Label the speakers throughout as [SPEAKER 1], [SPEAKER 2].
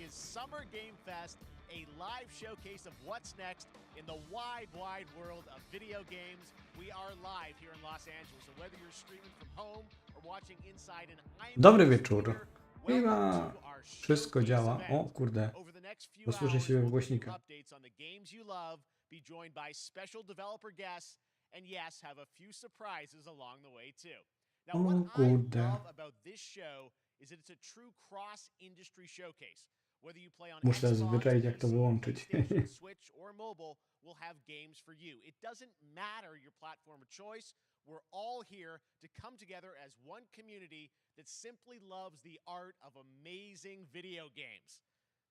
[SPEAKER 1] is Summer Game Fest, a live showcase of what's next in the wide, wide world of video games. We are live here in Los Angeles, so whether you're streaming from home or watching inside an
[SPEAKER 2] Dobry wieczór. Chyba wszystko działa. O kurde, posłyszę się w głośnikach.
[SPEAKER 1] Be joined by special developer guests, and yes, have a few surprises along the way too. Now, what I love about this show is that it's a true cross-industry showcase. Whether you play on
[SPEAKER 2] Muszę zwyczaić, jak to wyłączyć.
[SPEAKER 1] Switch or mobile, we'll have games for you. It doesn't matter your platform of choice. We're all here to come together as one community that simply loves the art of amazing video games.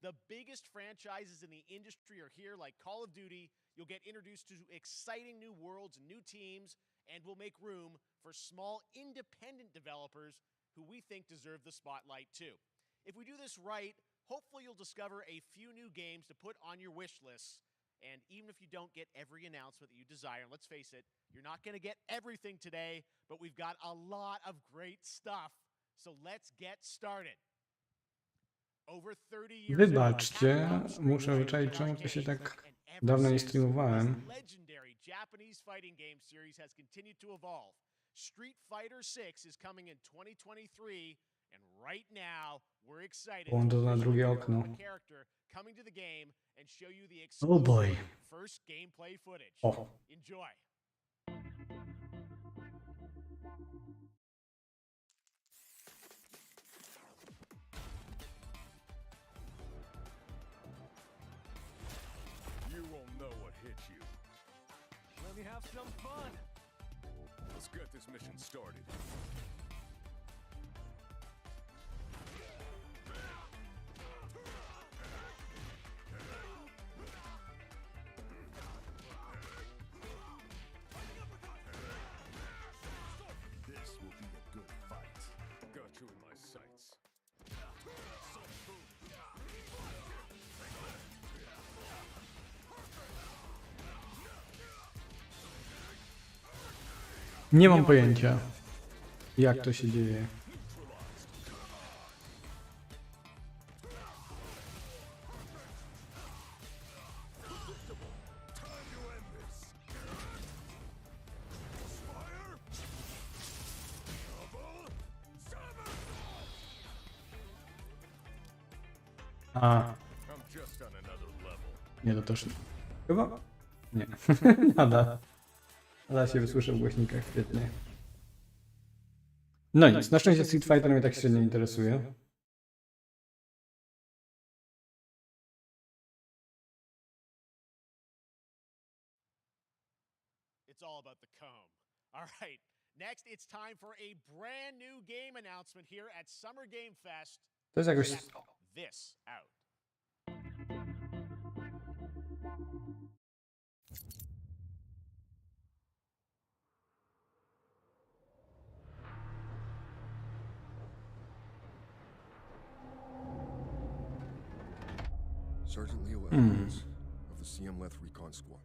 [SPEAKER 1] The biggest franchises in the industry are here, like Call of Duty. You'll get introduced to exciting new worlds and new teams, and we'll make room for small independent developers who we think deserve the spotlight too. If we do this right, hopefully you'll discover a few new games to put on your wish lists. And even if you don't get every announcement that you desire, let's face it, you're not going to get everything today, but we've got a lot of great stuff. So let's get started.
[SPEAKER 2] Wybaczcie, muszę wyczaić, czemu to się tak dawno nie streamowałem.
[SPEAKER 1] Legendary Japanese fighting game series has continued to evolve. Street Fighter 6 is coming in 2023, and right now we're excited
[SPEAKER 2] Włączę na drugie okno.
[SPEAKER 1] character coming to the game and show you the
[SPEAKER 2] Oh boy.
[SPEAKER 1] exclusive first gameplay footage.
[SPEAKER 2] O,
[SPEAKER 1] Enjoy.
[SPEAKER 3] You won't know what hit you.
[SPEAKER 4] Let me have some fun.
[SPEAKER 3] Let's get this mission started. This will be a good fight. Got you in my sights.
[SPEAKER 2] nie mam pojęcia, jak to się dzieje. A,
[SPEAKER 3] I'm just on another level.
[SPEAKER 2] nie, to też... Chyba? Nie, nada. Nada się wysłyszę w głośnikach, świetnie. No nic, na szczęście Street Fighter mnie tak średnio interesuje.
[SPEAKER 1] It's all about the comb. All right. Next, it's time for a brand new game announcement here at Summer Game Fest.
[SPEAKER 2] To jest jakoś...
[SPEAKER 1] Check this out.
[SPEAKER 5] Sergeant Leo Edwards of the CM-Leth Recon Squad.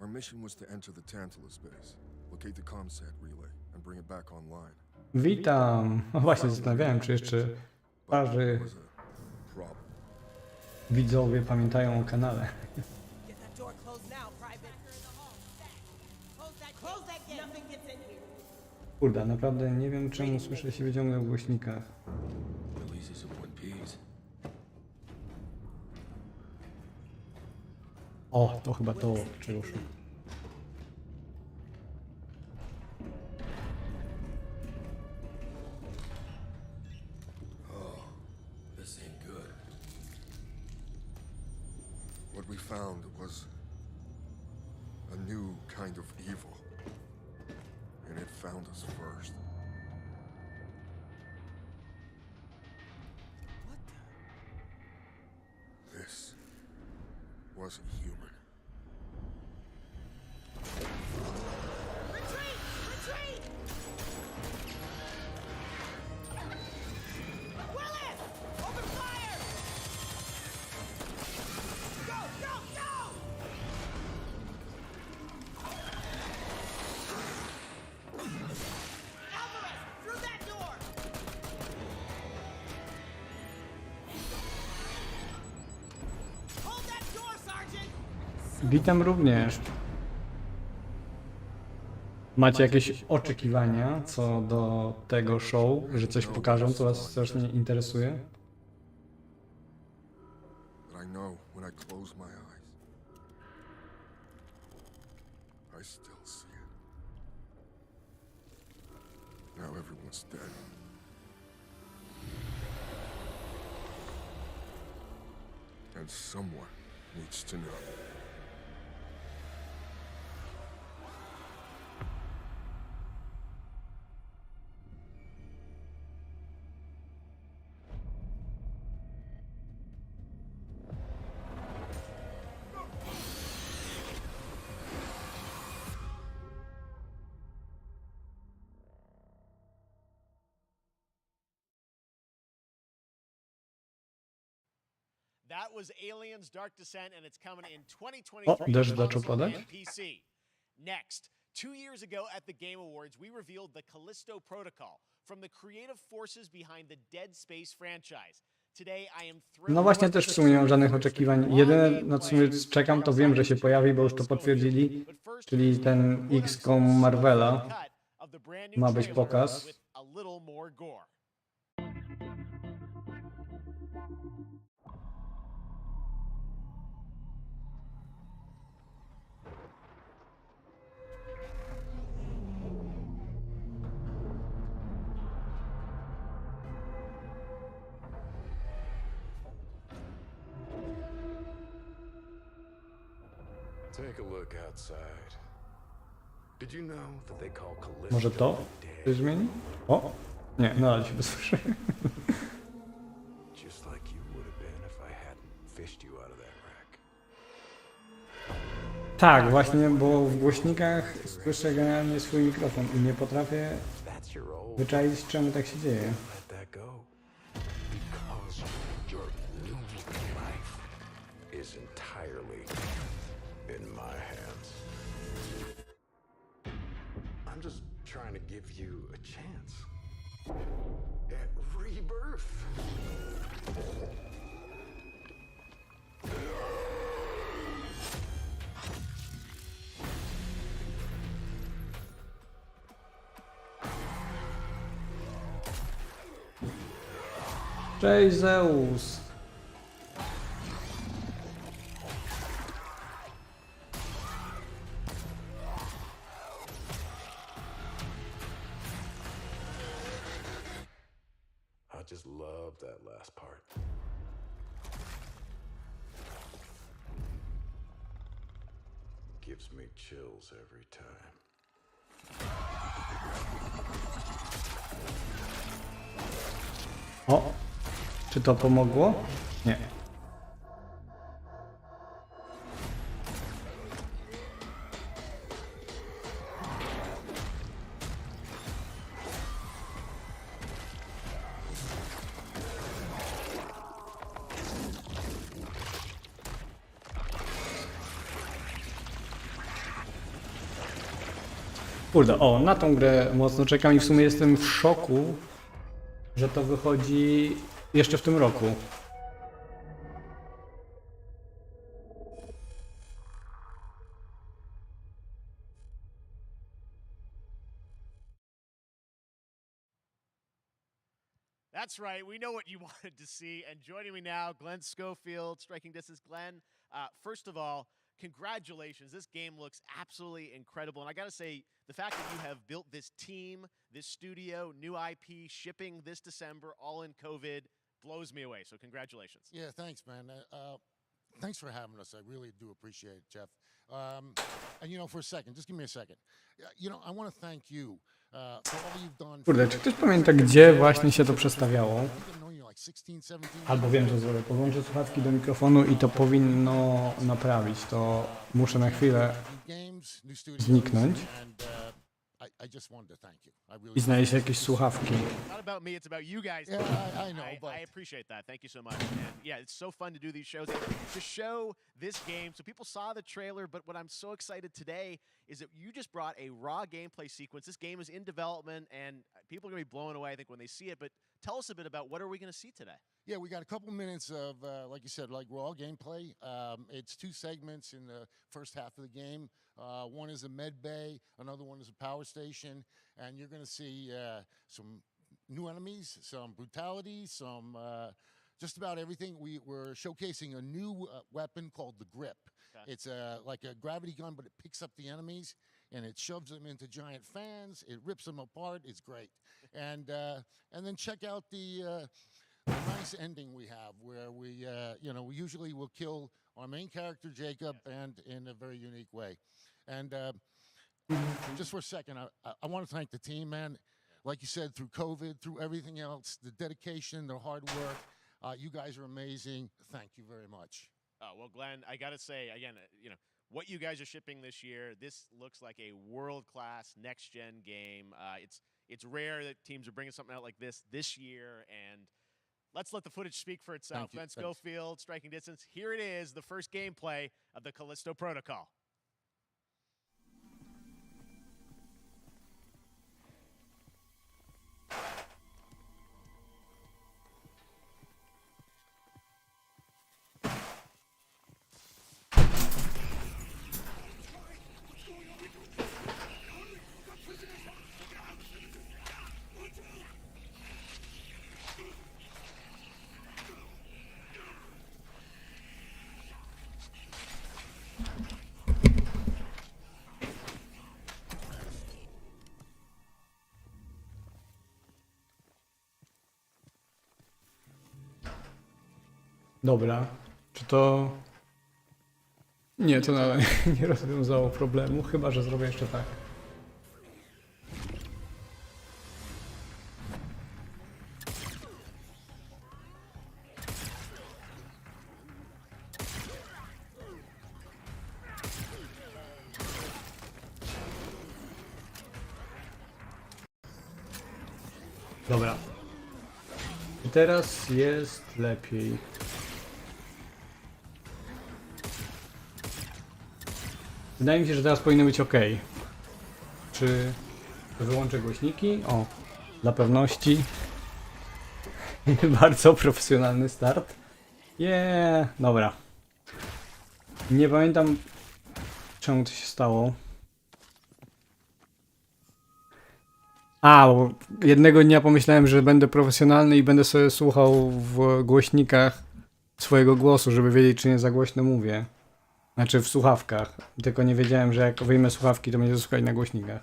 [SPEAKER 5] Our mission was to enter the Tantalus base, locate the comsat relay, and bring it back online.
[SPEAKER 2] Witam! No właśnie, zastanawiałem, czy jeszcze starzy
[SPEAKER 5] It was a problem.
[SPEAKER 2] widzowie pamiętają o kanale.
[SPEAKER 6] Get that door closed now, Private. Close that gate. Nothing gets in here.
[SPEAKER 2] Kurde, naprawdę nie wiem, czemu słyszę się wyciągnął w głośnikach.
[SPEAKER 5] Releases of One Piece.
[SPEAKER 2] O, to chyba to, czego szukam.
[SPEAKER 5] This ain't good. What we found was a new kind of evil. And it found us first.
[SPEAKER 6] What the?
[SPEAKER 5] This wasn't human.
[SPEAKER 6] Retreat! Retreat! Willis! Open fire! Go! Go! Go! Alvarez! Through that door!
[SPEAKER 2] Witam również. Macie jakieś oczekiwania co do tego show, że coś pokażą, co was strasznie interesuje?
[SPEAKER 5] But I know when I close my eyes, I still see it. Now everyone's dead. And someone needs to know.
[SPEAKER 1] That was Aliens Dark Descent, and it's coming in 2023
[SPEAKER 2] O, deszcz
[SPEAKER 1] on
[SPEAKER 2] zaczął
[SPEAKER 1] console
[SPEAKER 2] padać.
[SPEAKER 1] and PC. Next, 2 years ago at the Game Awards, we revealed the Callisto Protocol from the creative forces behind the Dead Space franchise. Today I am thrilled.
[SPEAKER 2] No właśnie też w sumie nie mam żadnych oczekiwań. Jedyne na co sobie czekam, to wiem, że się pojawi, bo już to potwierdzili, czyli ten XCOM Marvela. Ma być pokaz.
[SPEAKER 3] Take a look outside. Did you know that they call Callisto
[SPEAKER 2] Może to
[SPEAKER 3] dead?
[SPEAKER 2] coś zmieni? O! Nie, nadal się wysłyszę.
[SPEAKER 3] Just like you would have been if I hadn't fished you out of that wreck.
[SPEAKER 2] Tak, właśnie, bo w głośnikach słyszę generalnie swój mikrofon i nie potrafię
[SPEAKER 3] That's your old.
[SPEAKER 2] wyczaić, czemu tak się dzieje.
[SPEAKER 3] Let that go. Because your new life is entirely in my hands. I'm just trying to give you a chance at rebirth.
[SPEAKER 2] Cześć Zeus!
[SPEAKER 3] I just love that last part. Gives me chills every time.
[SPEAKER 2] O! Czy to pomogło? Nie. Kurde, o, na tą grę mocno czekam i w sumie jestem w szoku, że to wychodzi jeszcze w tym roku.
[SPEAKER 1] That's right. We know what you wanted to see. And joining me now, Glenn Schofield, Striking Distance. Glenn, first of all, congratulations. This game looks absolutely incredible. And I got to say, the fact that you have built this team, this studio, new IP, shipping this December, all in COVID, blows me away. So congratulations.
[SPEAKER 7] Yeah, thanks, man. Thanks for having us. I really do appreciate it, Jeff. And you know, for a second, just give me a second. You know, I want to thank you for all you've done.
[SPEAKER 2] Kurde, czy ktoś pamięta, gdzie właśnie się to przestawiało? Albo wiem, że zrobię. Podłączę słuchawki do mikrofonu i to powinno naprawić. To muszę na chwilę zniknąć.
[SPEAKER 7] I just wanted to thank you. I really.
[SPEAKER 2] I znaleźć jakieś słuchawki.
[SPEAKER 1] Not about me, it's about you guys.
[SPEAKER 7] Yeah, I know, but
[SPEAKER 1] I appreciate that. Thank you so much. And yeah, it's so fun to do these shows, and to show this game. So people saw the trailer, but what I'm so excited today is that you just brought a raw gameplay sequence. This game is in development, and people are going to be blown away, I think, when they see it. But tell us a bit about what are we going to see today?
[SPEAKER 7] yeah, we got a couple minutes of, like you said, like raw gameplay. It's 2 segments in the first half of the game. One is a med bay, another one is a power station, and you're going to see some new enemies, some brutality, some just about everything. We're showcasing a new weapon called the Grip.
[SPEAKER 1] Okay.
[SPEAKER 7] It's like a gravity gun, but it picks up the enemies and it shoves them into giant fans. It rips them apart. It's great. And then check out the nice ending we have, where we we usually will kill our main character Jacob, and in a very unique way. And just for a second, I want to thank the team, man. Like you said, through COVID, through everything else, the dedication, the hard work, you guys are amazing. Thank you very much.
[SPEAKER 1] Oh, well, Glenn, I got to say, again, what you guys are shipping this year, this looks like a world-class next-gen game. It's rare that teams are bringing something out like this year, and let's let the footage speak for itself. Glenn Schofield, striking distance. Here it is, the first gameplay of the Callisto Protocol.
[SPEAKER 2] Dobra, czy to... Nie, to nawet nie rozwiązało problemu, chyba że zrobię jeszcze tak. Dobra. I teraz jest lepiej. Wydaje mi się, że teraz powinno być ok. Czy wyłączę głośniki? O, dla pewności. Bardzo profesjonalny start. Dobra. Nie pamiętam, czemu to się stało. Bo jednego dnia pomyślałem, że będę profesjonalny i będę sobie słuchał w głośnikach swojego głosu, żeby wiedzieć, czy nie za głośno mówię. Znaczy w słuchawkach. Tylko nie wiedziałem, że jak wyjmę słuchawki, to będzie słuchać na głośnikach.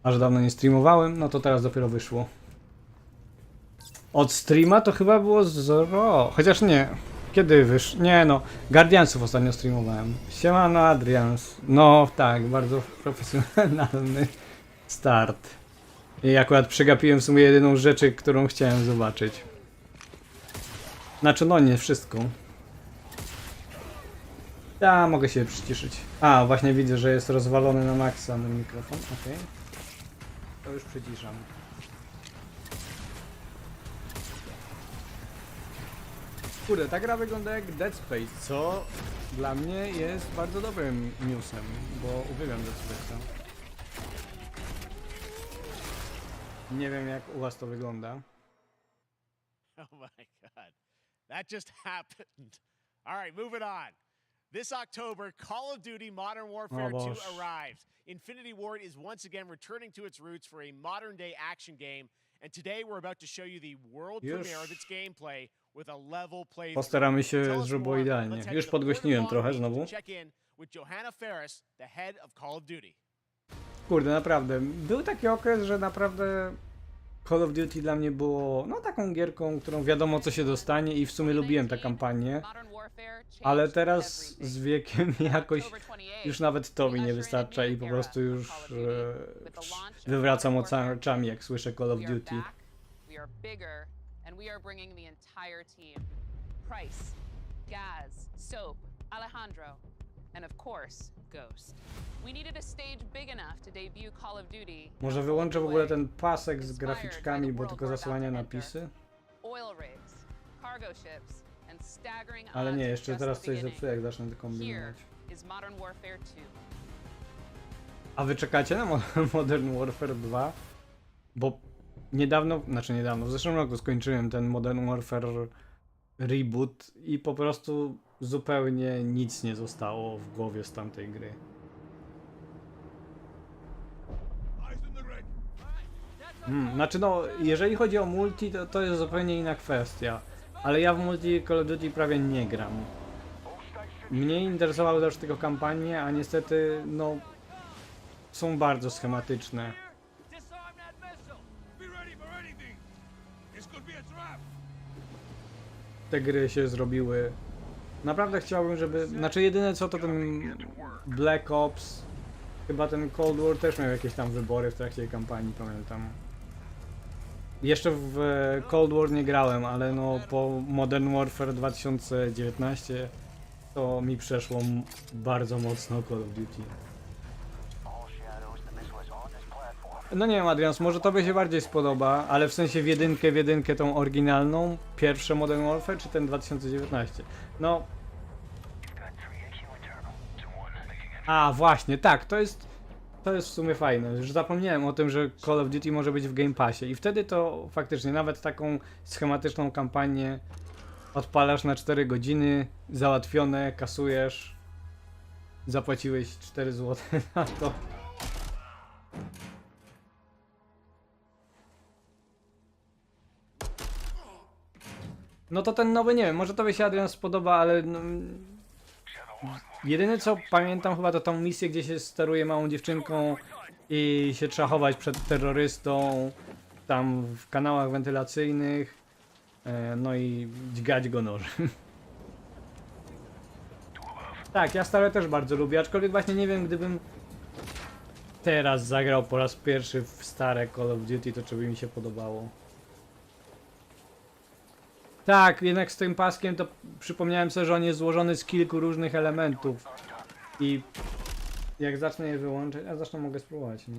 [SPEAKER 2] A że dawno nie streamowałem, no to teraz dopiero wyszło. Od streama to chyba było chociaż nie. Kiedy wyszło? Nie no. Guardiansów ostatnio streamowałem. Siemano Adrians. No tak, bardzo profesjonalny start. I akurat przegapiłem w sumie jedyną rzecz, którą chciałem zobaczyć. Znaczy no nie wszystko. Mogę się przyciszyć. Właśnie widzę, że jest rozwalony na maksa mój mikrofon. Okej. To już przyciszam. Kurde, ta gra wygląda jak Dead Space, co dla mnie jest bardzo dobrym newsem, bo uwielbiam Dead Space'a. Nie wiem, jak u was to wygląda.
[SPEAKER 1] Oh my God. That just happened. All right, moving on. This October, Call of Duty Modern Warfare 2 arrives. Infinity Ward is once again returning to its roots for a modern-day action game, and today we're about to show you the world premiere of its gameplay with a level playthrough.
[SPEAKER 2] Postaramy się, żeby było idealnie. Już podgłośniłem trochę znowu.
[SPEAKER 1] Check in with Johanna Ferris, the head of Call of Duty.
[SPEAKER 2] Kurde, naprawdę. Był taki okres, że naprawdę Call of Duty dla mnie było taką gierką, którą wiadomo co się dostanie i w sumie lubiłem tę kampanię. Ale teraz z wiekiem jakoś już nawet to mi nie wystarcza i po prostu już wywracam oczami, jak słyszę Call of Duty.
[SPEAKER 8] And of course, Ghost. We needed a stage big enough to debut Call of Duty.
[SPEAKER 2] Może wyłączę w ogóle ten pasek z graficzkami, bo tylko zasłania napisy.
[SPEAKER 8] Oil rigs, cargo ships, and staggering
[SPEAKER 2] Ale nie,
[SPEAKER 8] odds
[SPEAKER 2] jeszcze
[SPEAKER 8] just
[SPEAKER 2] teraz
[SPEAKER 8] the
[SPEAKER 2] coś
[SPEAKER 8] beginning.
[SPEAKER 2] zepsuję, jak zacznę to kombinować.
[SPEAKER 8] Here is Modern Warfare 2.
[SPEAKER 2] A wy czekacie na Modern Warfare 2? Bo niedawno, w zeszłym roku skończyłem ten Modern Warfare reboot i po prostu zupełnie nic nie zostało w głowie z tamtej gry. Znaczy no, jeżeli chodzi o multi, to jest zupełnie inna kwestia. Ale ja w multi Call of Duty prawie nie gram. Mnie interesowały też tylko kampanie, a niestety, no, są bardzo schematyczne.
[SPEAKER 4] Disarm that missile.
[SPEAKER 3] Be ready for anything. This could be a trap.
[SPEAKER 2] Te gry się zrobiły. Naprawdę chciałbym, żeby... Znaczy jedyne co to ten Black Ops, chyba ten Cold War też miał jakieś tam wybory w trakcie kampanii, pamiętam. Jeszcze w Cold War nie grałem, ale no po Modern Warfare 2019 to mi przeszło bardzo mocno Call of Duty. No nie wiem, Adrians, może tobie się bardziej spodoba, ale w sensie w jedynkę tą oryginalną, pierwsze Modern Warfare, czy ten 2019? No... A, właśnie, tak, to jest w sumie fajne, już zapomniałem o tym, że Call of Duty może być w Game Passie i wtedy to faktycznie nawet taką schematyczną kampanię odpalasz na 4 godziny, załatwione, kasujesz, zapłaciłeś 4 zł na to. No to ten nowy, nie wiem, może tobie się Adrian spodoba, ale no, jedyne co pamiętam chyba to tą misję, gdzie się steruje małą dziewczynką i się trzeba chować przed terrorystą tam w kanałach wentylacyjnych, no i dźgać go nożem. Tak, ja stare też bardzo lubię, aczkolwiek właśnie nie wiem, gdybym teraz zagrał po raz pierwszy w stare Call of Duty, to czy by mi się podobało. Tak, jednak z tym paskiem to przypomniałem sobie, że on jest złożony z kilku różnych elementów i jak zacznę je wyłączyć, a zresztą mogę spróbować, no.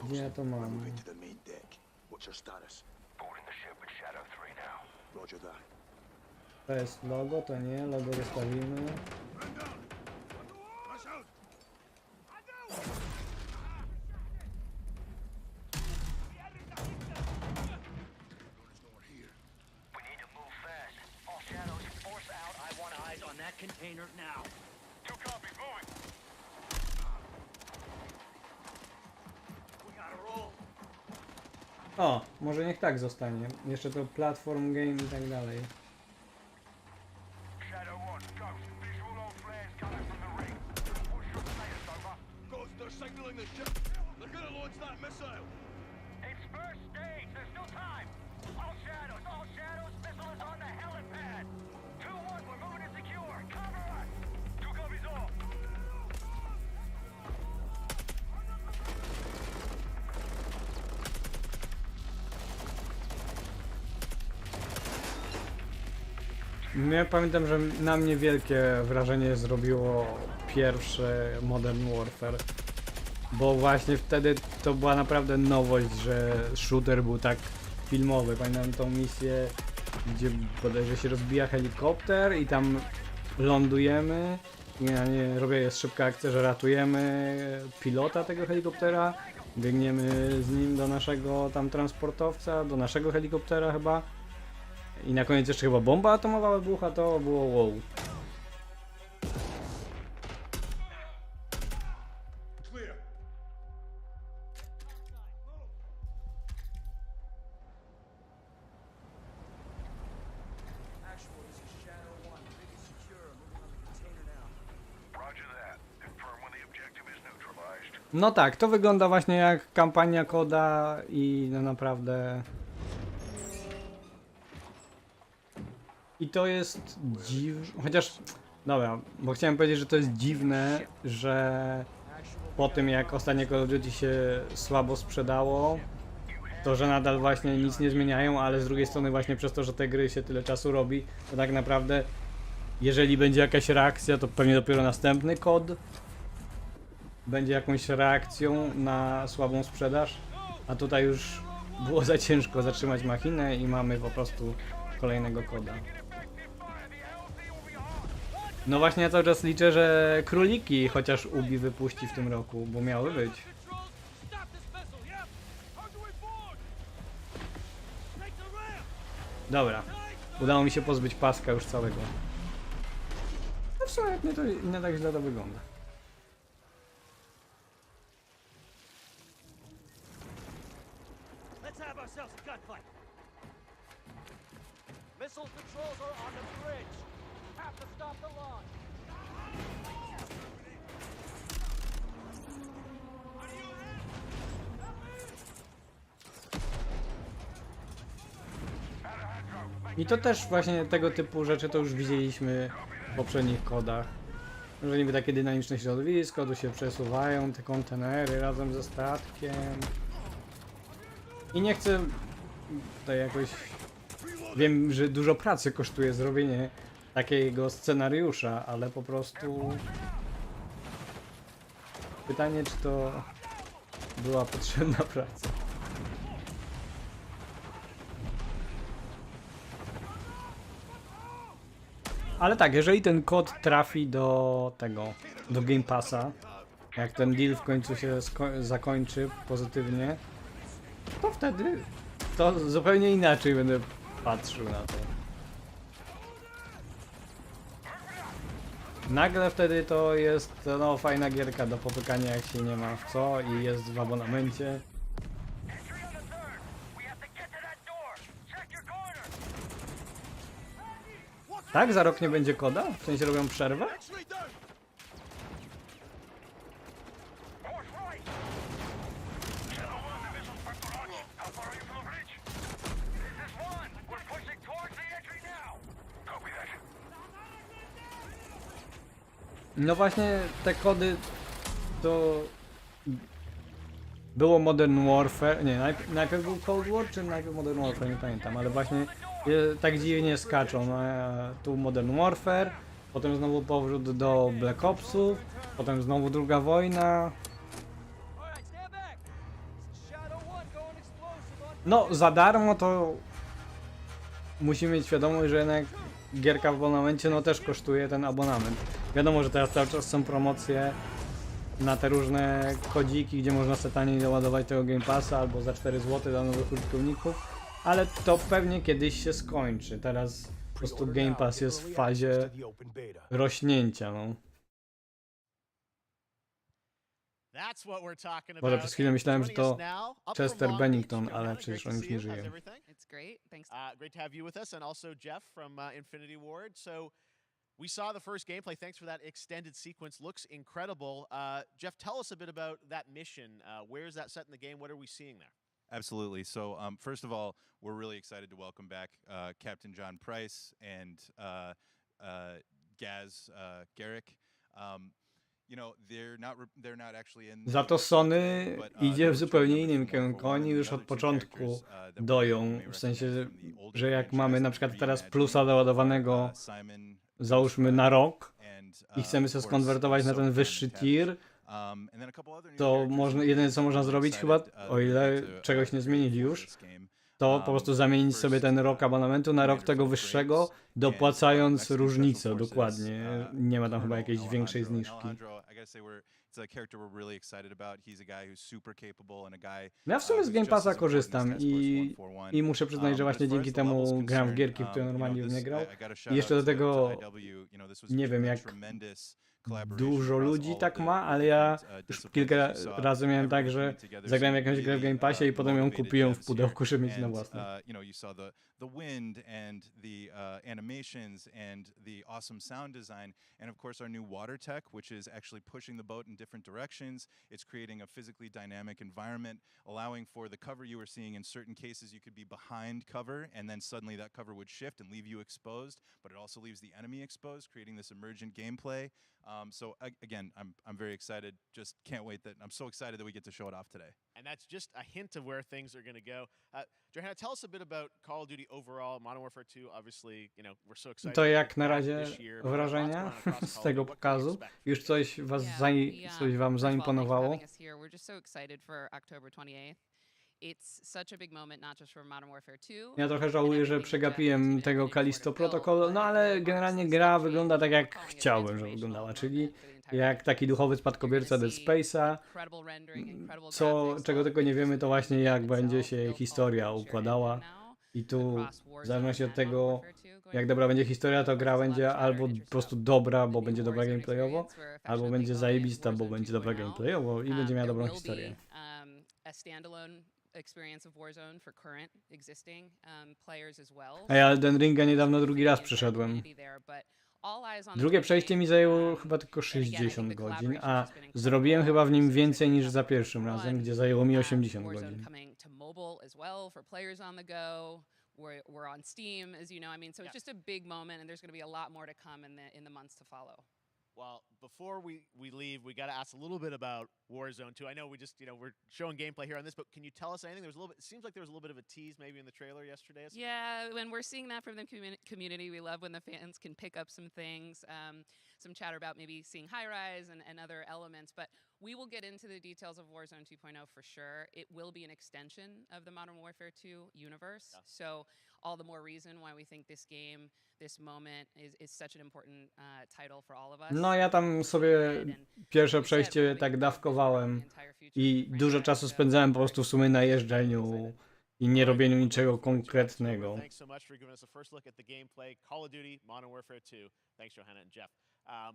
[SPEAKER 2] Gdzie ja to mam?
[SPEAKER 3] To the main deck. What's your status? Boarding the ship with Shadow 3 now. Roger that.
[SPEAKER 2] To jest logo, to nie, logo zostawimy.
[SPEAKER 3] Rush out.
[SPEAKER 4] We need to move fast. All shadows, force out. I want eyes on that container now.
[SPEAKER 3] 2 copies, moving.
[SPEAKER 4] We gotta roll.
[SPEAKER 2] O, może niech tak zostanie. Jeszcze to platform game i tak dalej.
[SPEAKER 3] Shadow 1, Ghost. Visual on flares coming from the ring. What's your status, over? Ghost, they're signaling the ship. They're gonna launch that missile.
[SPEAKER 4] It's first stage. There's no time. All shadows. Missile is on the helipad. 2-1. We're moving to secure. Cover us.
[SPEAKER 3] 2 copies all.
[SPEAKER 2] Ja pamiętam, że na mnie wielkie wrażenie zrobiło pierwsze Modern Warfare. Bo właśnie wtedy to była naprawdę nowość, że shooter był tak filmowy. Pamiętam tą misję, gdzie bodajże się rozbija helikopter i tam lądujemy. Nie, jest szybka akcja, że ratujemy pilota tego helikoptera. Biegniemy z nim do naszego tam transportowca, do naszego helikoptera chyba. I na koniec jeszcze chyba bomba atomowa wybucha, to było wow.
[SPEAKER 3] Clear.
[SPEAKER 4] Actual, this is Shadow 1. Rig is secure. Moving on the container now.
[SPEAKER 3] Roger that. Confirm when the objective is neutralized.
[SPEAKER 2] No tak, to wygląda właśnie jak kampania Koda i no naprawdę... I to jest dziwne, chociaż... Dobra, bo chciałem powiedzieć, że to jest dziwne, że po tym jak ostatnie Call of Duty się słabo sprzedało, to, że nadal właśnie nic nie zmieniają, ale z drugiej strony właśnie przez to, że te gry się tyle czasu robi, to tak naprawdę jeżeli będzie jakaś reakcja, to pewnie dopiero następny kod będzie jakąś reakcją na słabą sprzedaż, a tutaj już było za ciężko zatrzymać machinę i mamy po prostu kolejnego koda. No właśnie ja cały czas liczę, że króliki chociaż Ubi wypuści w tym roku, bo miały być. Dobra, udało mi się pozbyć paska już całego. No w sumie nie, to, nie tak źle to wygląda.
[SPEAKER 4] Let's have ourselves a gunfight. Missile controls are on the bridge. Have to stop the launch.
[SPEAKER 2] I to też właśnie tego typu rzeczy to już widzieliśmy w poprzednich kodach. Że niby takie dynamiczne środowisko, tu się przesuwają te kontenery razem ze statkiem. I nie chcę tutaj jakoś... Wiem, że dużo pracy kosztuje zrobienie takiego scenariusza, ale po prostu... Pytanie, czy to była potrzebna praca. Ale tak, jeżeli ten kod trafi do tego, do Game Passa, jak ten deal w końcu się zakończy pozytywnie, to wtedy to zupełnie inaczej będę patrzył na to. Nagle wtedy to jest no, fajna gierka do popykania jak się nie ma w co i jest w abonamencie. Tak? Za rok nie będzie koda? W sensie robią przerwę? No właśnie te kody to było Modern Warfare, nie, najpierw był Cold War czy najpierw Modern Warfare, nie pamiętam, ale właśnie tak dziwnie skaczą, tu Modern Warfare, potem znowu powrót do Black Opsów, potem znowu druga wojna. No za darmo to musimy mieć świadomość, że jednak gierka w abonamencie no też kosztuje ten abonament. Wiadomo, że teraz cały czas są promocje na te różne kodziki, gdzie można sobie taniej doładować tego Game Passa albo za 4 zł dla nowych użytkowników, ale to pewnie kiedyś się skończy. Teraz po prostu Game Pass jest w fazie rośnięcia, no. Może przez chwilę myślałem, że to Chester Bennington, ale przecież on już nie żyje.
[SPEAKER 8] It's great. Thanks.
[SPEAKER 1] Great to have you with us, and also Jeff from Infinity Ward. So we saw the first gameplay. Thanks for that extended sequence. Looks incredible. Jeff, tell us a bit about that mission. Where is that set in the game? What are we seeing there?
[SPEAKER 9] Absolutely. So first of all, we're really excited to welcome back Captain John Price and Gaz Garrick. You know, they're not actually in.
[SPEAKER 2] Za to Sony idzie w zupełnie innym kierunku. Oni już od początku doją, w sensie, że jak mamy na przykład teraz plusa doładowanego, załóżmy na rok i chcemy się skonwertować na ten wyższy tier, to można, jedyne co można zrobić chyba, o ile czegoś nie zmienili już, to po prostu zamienić sobie ten rok abonamentu na rok tego wyższego, dopłacając różnicę dokładnie. Nie ma tam chyba jakiejś większej zniżki. Ja w sumie z Game Passa korzystam i muszę przyznać, że właśnie dzięki temu gram w gierki, w które normalnie bym nie grał. I jeszcze do tego nie wiem jak dużo ludzi tak ma, ale ja już kilka razy miałem tak, że zagrałem jakąś grę w Game Passie i potem ją kupiłem w pudełku, żeby mieć na własne.
[SPEAKER 9] the wind and the animations and the awesome sound design, and of course our new water tech, which is actually pushing the boat in different directions. It's creating a physically dynamic environment, allowing for the cover you were seeing. In certain cases, you could be behind cover, and then suddenly that cover would shift and leave you exposed, but it also leaves the enemy exposed, creating this emergent gameplay. So again, I'm very excited. Just can't wait that I'm so excited that we get to show it off today.
[SPEAKER 1] And that's just a hint of where things are going to go. Johanna, tell us a bit about Call of Duty overall, Modern Warfare 2. Obviously, you know, we're so excited.
[SPEAKER 2] To jak na
[SPEAKER 1] back
[SPEAKER 2] razie
[SPEAKER 1] this year.
[SPEAKER 2] wrażenia
[SPEAKER 1] Lots going on across
[SPEAKER 2] z
[SPEAKER 1] Call of
[SPEAKER 2] tego
[SPEAKER 1] Duty. What can we
[SPEAKER 2] pokazu?
[SPEAKER 1] expect?
[SPEAKER 2] Już coś was coś wam
[SPEAKER 8] First of all, thanks for
[SPEAKER 2] zaimponowało?
[SPEAKER 8] having us here. We're just so excited for October 28th. It's such a big moment, not just for Modern Warfare 2.
[SPEAKER 2] Ja trochę żałuję, że przegapiłem tego Kalisto Protocol, no ale generalnie gra wygląda tak jak chciałbym, żeby wyglądała, czyli jak taki duchowy spadkobierca Dead Space'a. Czego tylko nie wiemy, to właśnie jak będzie się historia układała. I tu, w zależności od tego, jak dobra będzie historia, to gra będzie albo po prostu dobra, bo będzie dobra gameplayowo, albo będzie zajebista, bo będzie dobra gameplayowo i będzie miała dobrą historię.
[SPEAKER 8] Experience of Warzone for current existing players as well.
[SPEAKER 2] A ja Elden Ringa niedawno drugi raz przeszedłem. Drugie przejście mi zajęło chyba tylko 60 godzin, a zrobiłem chyba w nim więcej niż za pierwszym razem, gdzie zajęło mi 80 godzin.
[SPEAKER 8] We're on Steam, as you know. I mean, so it's just a big moment, and there's going to be a lot more to come in the months to follow.
[SPEAKER 1] Well, before we leave, we got to ask a little bit about Warzone 2. I know we just, we're showing gameplay here on this, but can you tell us anything? There's a little bit. It seems like there was a little bit of a tease maybe in the trailer yesterday.
[SPEAKER 8] Yeah, when we're seeing that from the community, we love when the fans can pick up some things, some chatter about maybe seeing high rise and other elements. But we will get into the details of Warzone 2.0 for sure. It will be an extension of the Modern Warfare 2 universe. Yeah. So all the more reason why we think this game, this moment is such an important title for all of us.
[SPEAKER 2] No ja tam sobie pierwsze przejście tak dawkowałem i dużo czasu spędzałem po prostu w sumie na jeżdżeniu i nie robieniu niczego konkretnego.
[SPEAKER 1] Thanks so much for giving us a first look at the gameplay, Call of Duty, Modern Warfare 2. Thanks, Johanna and Jeff.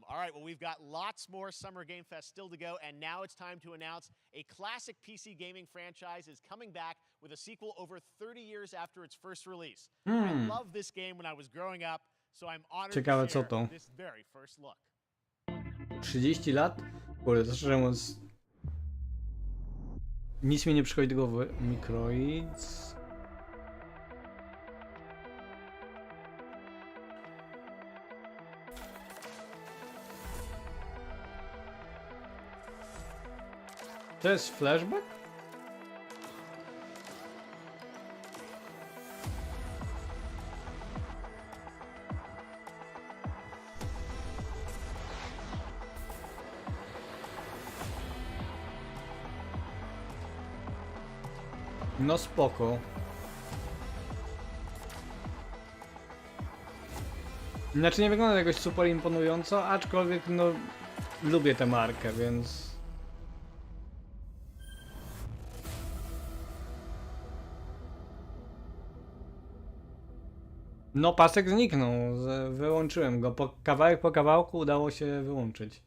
[SPEAKER 1] All right, well, we've got lots more Summer Game Fest still to go, and now it's time to announce a classic PC gaming franchise is coming back with a sequel over 30 years after its first release. I loved this game when I was growing up, so I'm honored
[SPEAKER 2] Ciekawe,
[SPEAKER 1] to
[SPEAKER 2] co
[SPEAKER 1] share
[SPEAKER 2] to?
[SPEAKER 1] this very first look.
[SPEAKER 2] 30 lat? Kurde, to szczerze mówiąc... Nic mi nie przychodzi do głowy. Microids... To jest flashback? No spoko. Znaczy nie wygląda jakoś super imponująco, aczkolwiek no lubię tę markę, więc... No pasek zniknął, wyłączyłem go. Kawałek po kawałku udało się wyłączyć.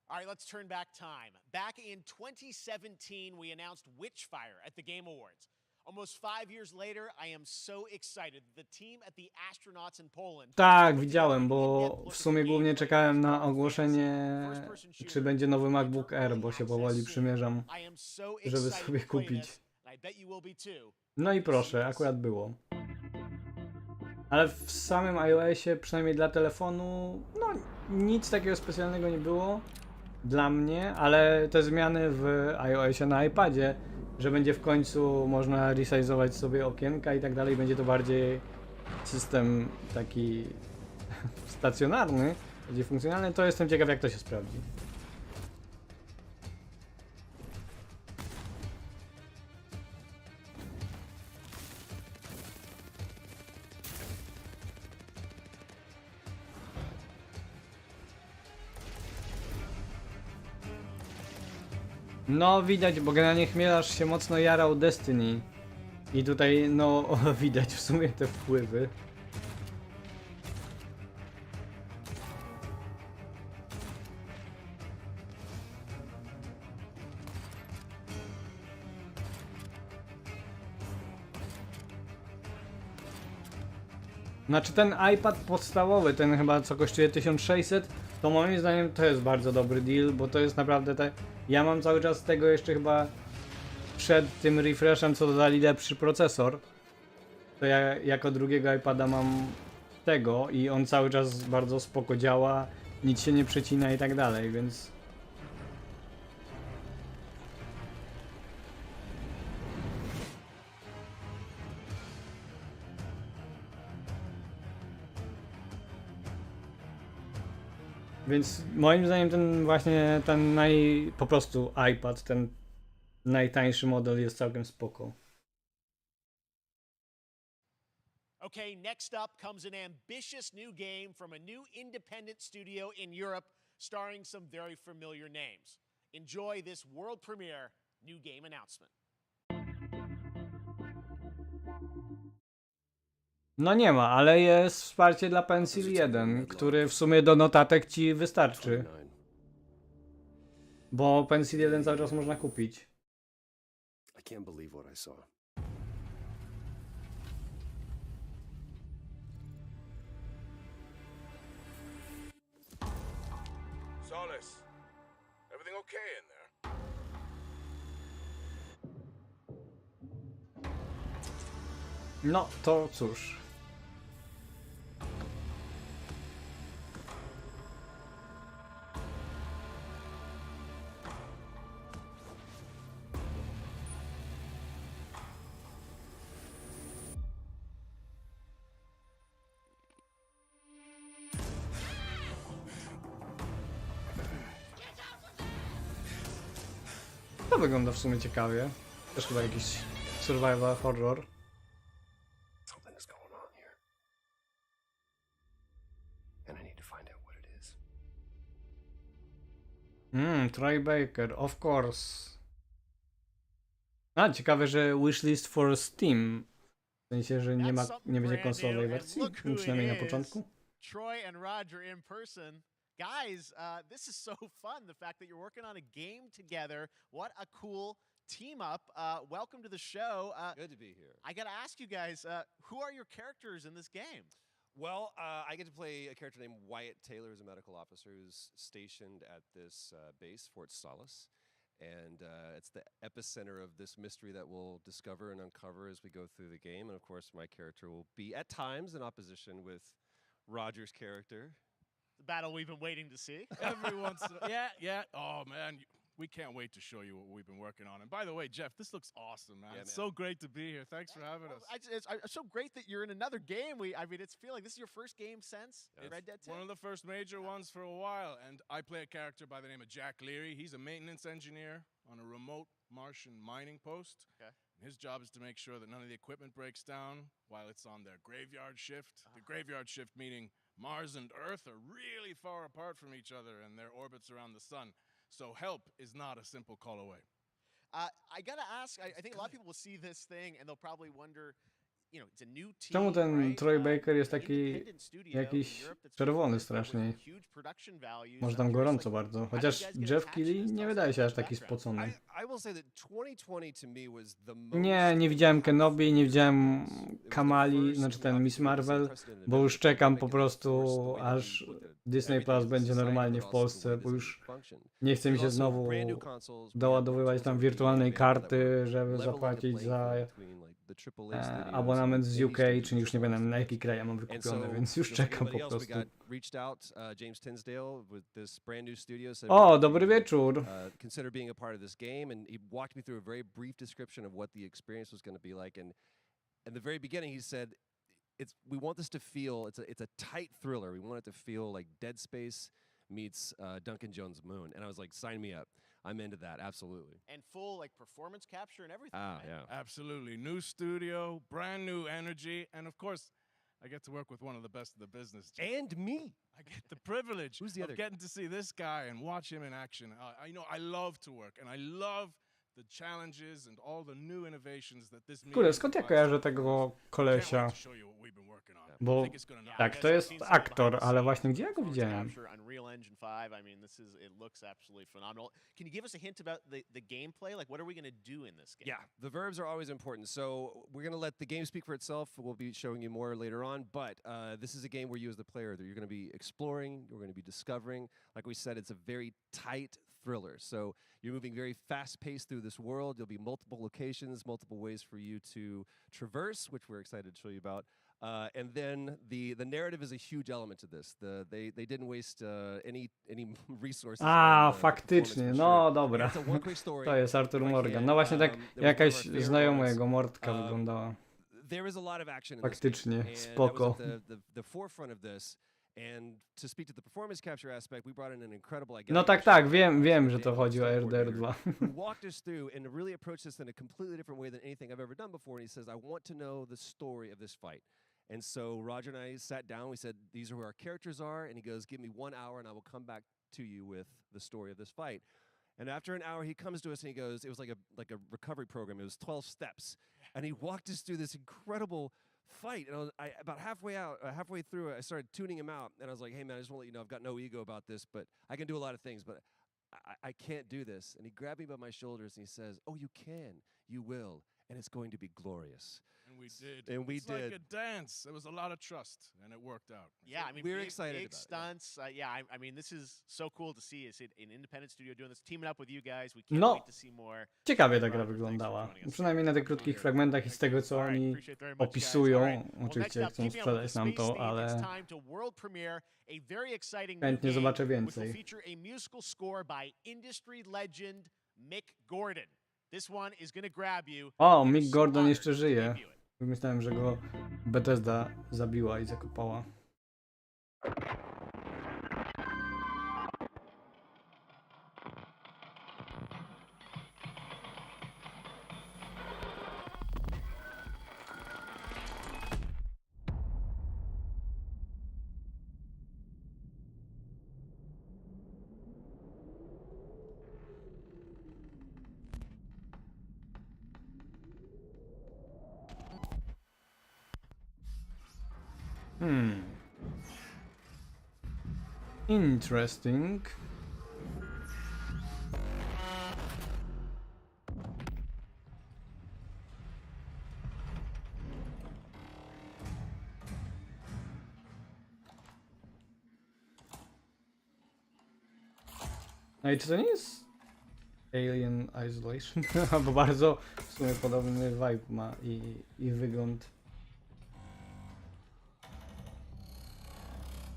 [SPEAKER 1] All right, let's turn back time. Back in 2017, we announced Witchfire at the Game Awards. Almost 5 years later, I am so excited. The team at the astronauts in Poland.
[SPEAKER 2] Tak, widziałem, bo w sumie głównie czekałem na ogłoszenie, czy będzie nowy MacBook Air, bo się powoli przymierzam, żeby sobie kupić. No i proszę, akurat było. Ale w samym iOSie, przynajmniej dla telefonu, no nic takiego specjalnego nie było dla mnie, ale te zmiany w iOSie na iPadzie, że będzie w końcu można resizować sobie okienka i tak dalej, będzie to bardziej system taki stacjonarny, będzie funkcjonalny, to jestem ciekaw, jak to się sprawdzi. No widać, bo generalnie Chmielarz się mocno jarał Destiny. I tutaj no widać w sumie te wpływy. Znaczy ten iPad podstawowy, ten chyba co kosztuje 1600, to moim zdaniem to jest bardzo dobry deal, bo to jest naprawdę tak. Ja mam cały czas tego jeszcze chyba przed tym refreshem, co dodali lepszy procesor. To ja jako drugiego iPada mam tego i on cały czas bardzo spoko działa, nic się nie przecina i tak dalej, więc... Więc moim zdaniem ten właśnie po prostu iPad, ten najtańszy model jest całkiem spoko.
[SPEAKER 1] Okay, next up comes an ambitious new game from a new independent studio in Europe starring some very familiar names. Enjoy this world premiere new game announcement.
[SPEAKER 2] No nie ma, ale jest wsparcie dla Pencil 1, który w sumie do notatek ci wystarczy. Bo Pencil 1 cały czas można kupić.
[SPEAKER 10] I can't believe what I saw.
[SPEAKER 3] Solace, everything okay in there?
[SPEAKER 2] No to cóż. To wygląda w sumie ciekawie. Też chyba jakiś survival horror.
[SPEAKER 10] Something is going on here. And I need to find out what it is.
[SPEAKER 2] Troy Baker, of course. A, ciekawe, że wishlist for Steam. W sensie, że nie będzie konsolowej wersji, przynajmniej na początku.
[SPEAKER 1] Troy and Roger in person. Guys, this is so fun. The fact that you're working on a game together. What a cool team up. Welcome to the show.
[SPEAKER 11] Good to be here.
[SPEAKER 1] I got to ask you guys, who are your characters in this game?
[SPEAKER 11] Well, I get to play a character named Wyatt Taylor, who's a medical officer who's stationed at this base, Fort Solace. And it's the epicenter of this mystery that we'll discover and uncover as we go through the game. And of course, my character will be at times in opposition with Roger's character.
[SPEAKER 1] The battle we've been waiting to see.
[SPEAKER 3] Every once in a yeah. Oh, man, we can't wait to show you what we've been working on. And by the way, Jeff, this looks awesome, man.
[SPEAKER 11] Yeah,
[SPEAKER 3] It's
[SPEAKER 11] man.
[SPEAKER 3] so great to be here. Thanks for having us.
[SPEAKER 1] It's so great that you're in another game. I mean, it's feeling this is your first game since Red Dead 2.
[SPEAKER 3] One of the first major ones for a while. And I play a character by the name of Jack Leary. He's a maintenance engineer on a remote Martian mining post.
[SPEAKER 1] Okay.
[SPEAKER 3] His job is to make sure that none of the equipment breaks down while it's on their graveyard shift. The graveyard shift meaning Mars and Earth are really far apart from each other and their orbits around the sun. So help is not a simple call away.
[SPEAKER 1] I gotta ask, I think a lot of people will see this thing and they'll probably wonder, you know, it's a new team.
[SPEAKER 2] Czemu ten
[SPEAKER 1] right?
[SPEAKER 2] Troy Baker jest taki
[SPEAKER 1] Independent studio
[SPEAKER 2] jakiś
[SPEAKER 1] in Europe that's
[SPEAKER 2] czerwony
[SPEAKER 1] with
[SPEAKER 2] strasznie?
[SPEAKER 1] huge production values.
[SPEAKER 2] Może tam gorąco bardzo. Chociaż Jeff Keighley nie wydaje się aż taki spocony.
[SPEAKER 11] I will say that 2020 to me was the most...
[SPEAKER 2] Nie widziałem Kenobi, nie widziałem Kamali, znaczy ten Miss Marvel, bo już czekam po prostu aż Disney Plus będzie normalnie w Polsce, bo już nie chce mi się znowu doładowywać tam wirtualnej karty, żeby zapłacić za abonament z UK, czyli już nie wiem na jaki kraj ja mam wykupione, więc już czekam po prostu. O, dobry wieczór.
[SPEAKER 11] Consider being a part of this game, and he walked me through a very brief description of what the experience was going to be like. And in the very beginning, he said, we want this to feel it's a tight thriller. We want it to feel like Dead Space meets Duncan Jones' Moon. And I was like, sign me up. I'm into that, absolutely.
[SPEAKER 1] And full like performance capture and everything.
[SPEAKER 11] Ah,
[SPEAKER 1] right?
[SPEAKER 11] yeah.
[SPEAKER 3] Absolutely. New studio, brand new energy, and of course, I get to work with one of the best of the business.
[SPEAKER 11] And me.
[SPEAKER 3] I get the privilege
[SPEAKER 11] Who's the
[SPEAKER 3] of
[SPEAKER 11] other
[SPEAKER 3] getting to see this guy and watch him in action. I love to work, and I love the challenges and all the new innovations that this
[SPEAKER 2] Kurde, skąd ja kojarzę tego kolesia? Bo tak, to jest aktor, ale właśnie gdzie ja go widziałem?
[SPEAKER 1] Unreal Engine 5. I mean, it looks absolutely phenomenal. Can you give us a hint about the gameplay? Like, what are we going to do in this game?
[SPEAKER 11] Yeah, the verbs are always important. So we're going to let the game speak for itself. We'll be showing you more later on. But this is a game where you as the player, you're going to be exploring, you're going to be discovering. Like we said, it's a very tight thriller. So you're moving very fast-paced through this world. There'll be multiple locations, multiple ways for you to traverse, which we're excited to show you about. And then the narrative is a huge element to this. They didn't waste any resources.
[SPEAKER 2] Faktycznie, no dobra. To jest Arthur Morgan. No właśnie tak jakaś znajoma jego mordka wyglądała.
[SPEAKER 11] There is a lot of action in
[SPEAKER 2] Faktycznie,
[SPEAKER 11] this game,
[SPEAKER 2] spoko.
[SPEAKER 11] the forefront of this. And to speak to the performance capture aspect, we brought in an incredible
[SPEAKER 2] No tak, wiem, że to chodzi o RDR 2.
[SPEAKER 11] who walked us through and really approached this in a completely different way than anything I've ever done before. And he says, I want to know the story of this fight. And so Roger and I sat down. We said, these are who our characters are. And he goes, give me 1 hour and I will come back to you with the story of this fight. And after an hour, he comes to us and he goes, it was like a recovery program. It was 12 steps. And he walked us through this incredible fight. And about halfway through, I started tuning him out. And I was like, hey, man, I just want to let you know I've got no ego about this, but I can do a lot of things, but I can't do this. And he grabbed me by my shoulders and he says, oh, you can, you will, and it's going to be glorious.
[SPEAKER 3] And we did.
[SPEAKER 11] And we
[SPEAKER 3] it's
[SPEAKER 11] did.
[SPEAKER 3] like a dance. There was a lot of trust, and it worked out.
[SPEAKER 1] Yeah, I mean,
[SPEAKER 11] we're
[SPEAKER 1] big,
[SPEAKER 11] excited
[SPEAKER 1] big
[SPEAKER 11] about it,
[SPEAKER 1] stunts. I mean, this is so cool to see. It's an independent studio doing this, teaming up with you guys. We can't
[SPEAKER 2] No,
[SPEAKER 1] wait to see more.
[SPEAKER 2] ciekawie ta gra wyglądała. Przynajmniej na tych krótkich fragmentach i z tego, co oni opisują. Oczywiście chcą sprzedać nam to, ale chętnie zobaczę więcej. O, Mick Gordon jeszcze żyje. Myślałem, że go Bethesda zabiła i zakopała. Interesting. No i czy to nie jest Alien Isolation? Bo bardzo w sumie podobny vibe ma i wygląd.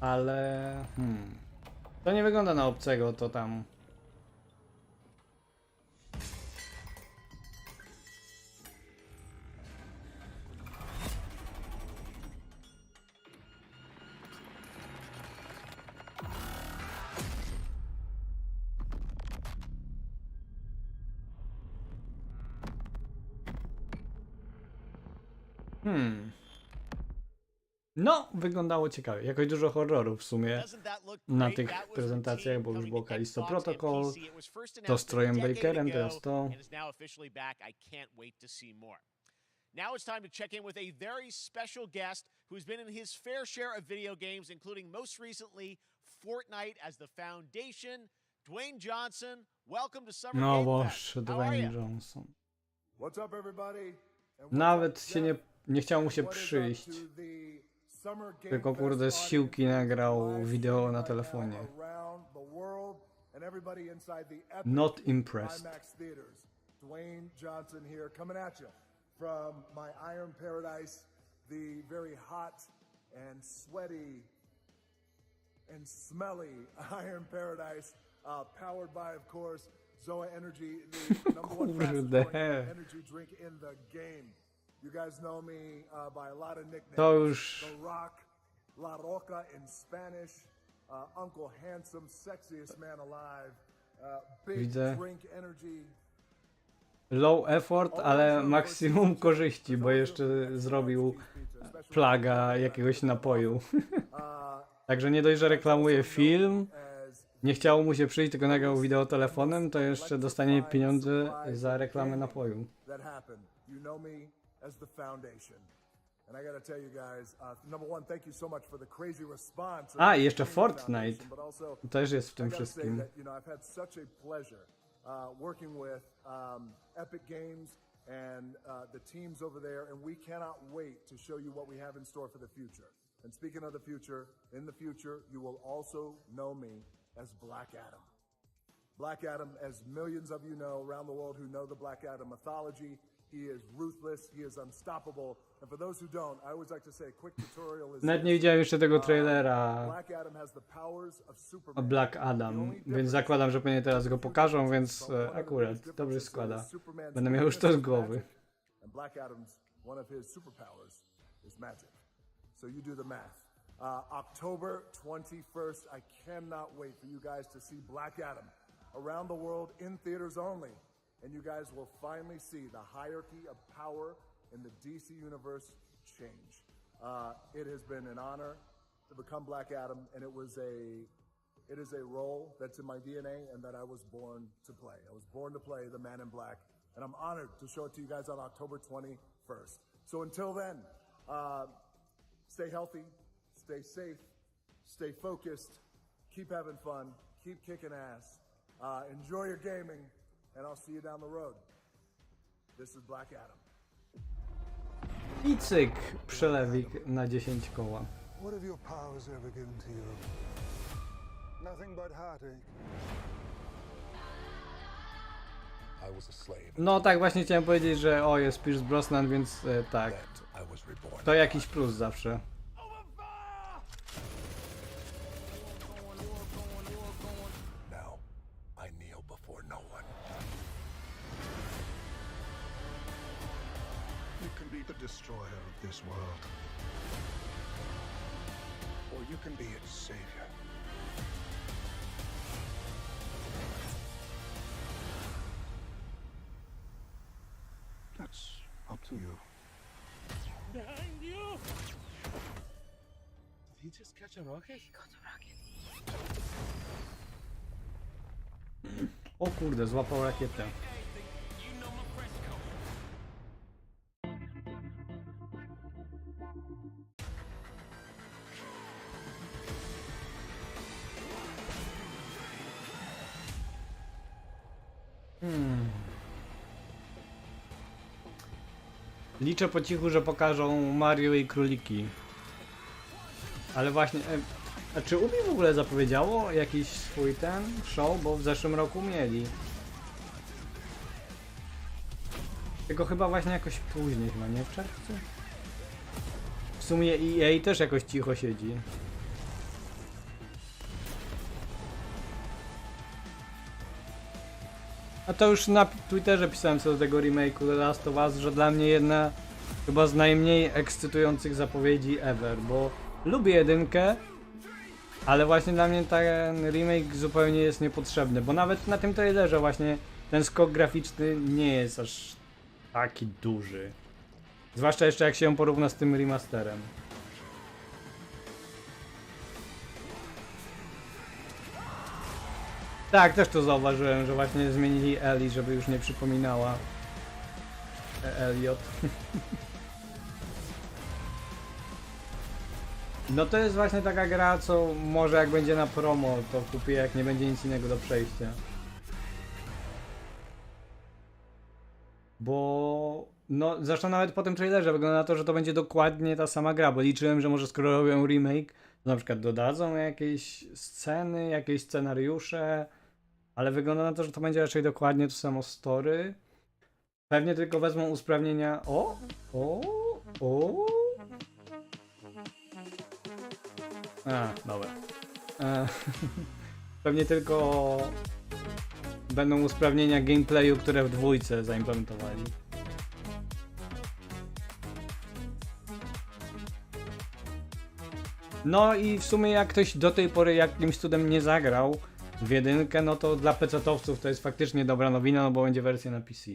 [SPEAKER 2] Ale to nie wygląda na obcego, to tam. No, wyglądało ciekawie. Jakoś dużo horrorów w sumie na tych prezentacjach, bo już było Callisto Protocol, to z Troyem Bakerem, teraz to.
[SPEAKER 1] Now it's time to check in with a very special guest who's been in his fair share of video games, including most recently Fortnite as the Foundation. Dwayne Johnson, welcome to Summer Game Fest.
[SPEAKER 2] Dwayne Johnson.
[SPEAKER 12] What's up, everybody?
[SPEAKER 2] Nawet się nie chciał mu się przyjść. Tylko kurde z siłki nagrał wideo na telefonie. Not impressed.
[SPEAKER 12] Dwayne Johnson here coming at you from my Iron Paradise, the very hot and sweaty and smelly Iron Paradise, powered by, of course, Zoa Energy, the number one fastest energy drink in the game. You guys know me by a lot of nicknames. The Rock, La Roca in Spanish, Uncle Handsome, sexiest man alive, big drink energy.
[SPEAKER 2] Low effort, ale maksimum korzyści, bo jeszcze zrobił plaga jakiegoś napoju. Także nie dość, że reklamuje film, nie chciało mu się przyjść, tylko nagrał wideo telefonem, to jeszcze dostanie pieniądze za reklamę napoju.
[SPEAKER 12] As the foundation. And I gotta tell you guys, number one, thank you so much for the crazy response.
[SPEAKER 2] I jeszcze Fortnite.
[SPEAKER 12] also,
[SPEAKER 2] Też jest w tym
[SPEAKER 12] I gotta say
[SPEAKER 2] wszystkim.
[SPEAKER 12] that, I've had such a pleasure working with Epic Games and the teams over there, and we cannot wait to show you what we have in store for the future. And speaking of the future, in the future, you will also know me as Black Adam. Black Adam, as millions of you know around the world who know the Black Adam mythology, he is ruthless, he is unstoppable. And for those who don't, I always like to say a quick tutorial is
[SPEAKER 2] Nawet nie widziałem jeszcze tego trailera
[SPEAKER 12] Black Adam has the powers of
[SPEAKER 2] o
[SPEAKER 12] Superman.
[SPEAKER 2] Black Adam, więc zakładam, że pewnie teraz go pokażą, więc akurat dobrze się składa. Będę miał już to z głowy.
[SPEAKER 12] And Black Adam's one of his superpowers is magic. So you do the math. October 21st, I cannot wait for you guys to see Black Adam around the world in theaters only. And you guys will finally see the hierarchy of power in the DC universe change. It has been an honor to become Black Adam, and it is a role that's in my DNA and that I was born to play. I was born to play the Man in Black, and I'm honored to show it to you guys on October 21st. So until then, stay healthy, stay safe, stay focused, keep having fun, keep kicking ass, enjoy your gaming, and I'll see you down the road. This is Black Adam.
[SPEAKER 2] I cyk, przelewik na 10 koła.
[SPEAKER 13] What have your powers ever given to you? Nothing but heartache.
[SPEAKER 10] I was a slave.
[SPEAKER 2] No tak, właśnie chciałem powiedzieć, że o, jest Pierce Brosnan, więc tak.
[SPEAKER 10] I was reborn.
[SPEAKER 2] To jakiś plus zawsze.
[SPEAKER 10] Now, I kneel before no one.
[SPEAKER 13] You can be the destroyer of this world. Or you can be its savior. That's up to you.
[SPEAKER 4] Behind you!
[SPEAKER 14] Did he just catch a rocket?
[SPEAKER 8] He got a rocket.
[SPEAKER 2] O kurde, złapał rakietę. Liczę po cichu, że pokażą Mario i króliki. Ale właśnie... A czy Ubi w ogóle zapowiedziało jakiś swój ten show? Bo w zeszłym roku mieli. Tylko chyba właśnie jakoś później, chyba nie w czerwcu? W sumie EA też jakoś cicho siedzi. A to już na Twitterze pisałem co do tego remake'u The Last of Us, że dla mnie jedna chyba z najmniej ekscytujących zapowiedzi ever, bo lubię jedynkę, ale właśnie dla mnie ten remake zupełnie jest niepotrzebny, bo nawet na tym trailerze właśnie ten skok graficzny nie jest aż taki duży. Zwłaszcza jeszcze jak się ją porówna z tym remasterem. Tak, też to zauważyłem, że właśnie zmienili Ellie, żeby już nie przypominała Elliot. No to jest właśnie taka gra, co może jak będzie na promo, to kupię, jak nie będzie nic innego do przejścia. Bo... no, zresztą nawet po tym trailerze wygląda na to, że to będzie dokładnie ta sama gra, bo liczyłem, że może skoro robią remake, to na przykład dodadzą jakieś sceny, jakieś scenariusze, ale wygląda na to, że to będzie raczej dokładnie to samo story. Pewnie tylko wezmą usprawnienia... O! A, dobra. Pewnie tylko będą usprawnienia gameplayu, które w dwójce zaimplementowali. No i w sumie jak ktoś do tej pory jakimś cudem nie zagrał w jedynkę, no to dla PC-towców to jest faktycznie dobra nowina, no bo będzie wersja na PC.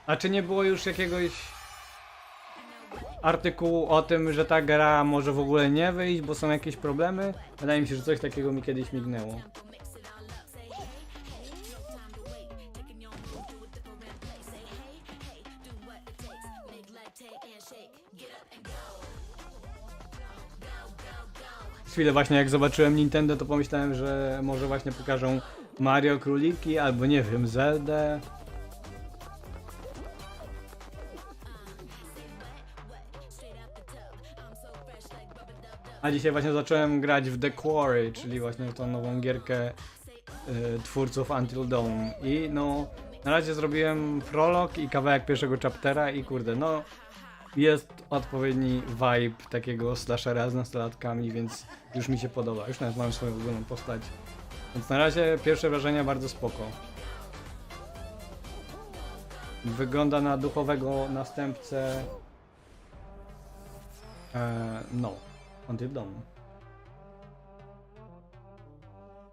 [SPEAKER 2] A czy nie było już jakiegoś artykułu o tym, że ta gra może w ogóle nie wyjść, bo są jakieś problemy? Wydaje mi się, że coś takiego mi kiedyś mignęło. Chwilę właśnie jak zobaczyłem Nintendo, to pomyślałem, że może właśnie pokażą Mario Króliki, albo nie wiem, Zeldę. A dzisiaj właśnie zacząłem grać w The Quarry, czyli właśnie tą nową gierkę twórców Until Dawn. I no, na razie zrobiłem prolog i kawałek pierwszego chaptera i kurde, no jest odpowiedni vibe takiego slashera z nastolatkami, więc już mi się podoba. Już nawet mam swoją ulubioną postać. Więc na razie pierwsze wrażenia bardzo spoko. Wygląda na duchowego następcę no, Until Dawn.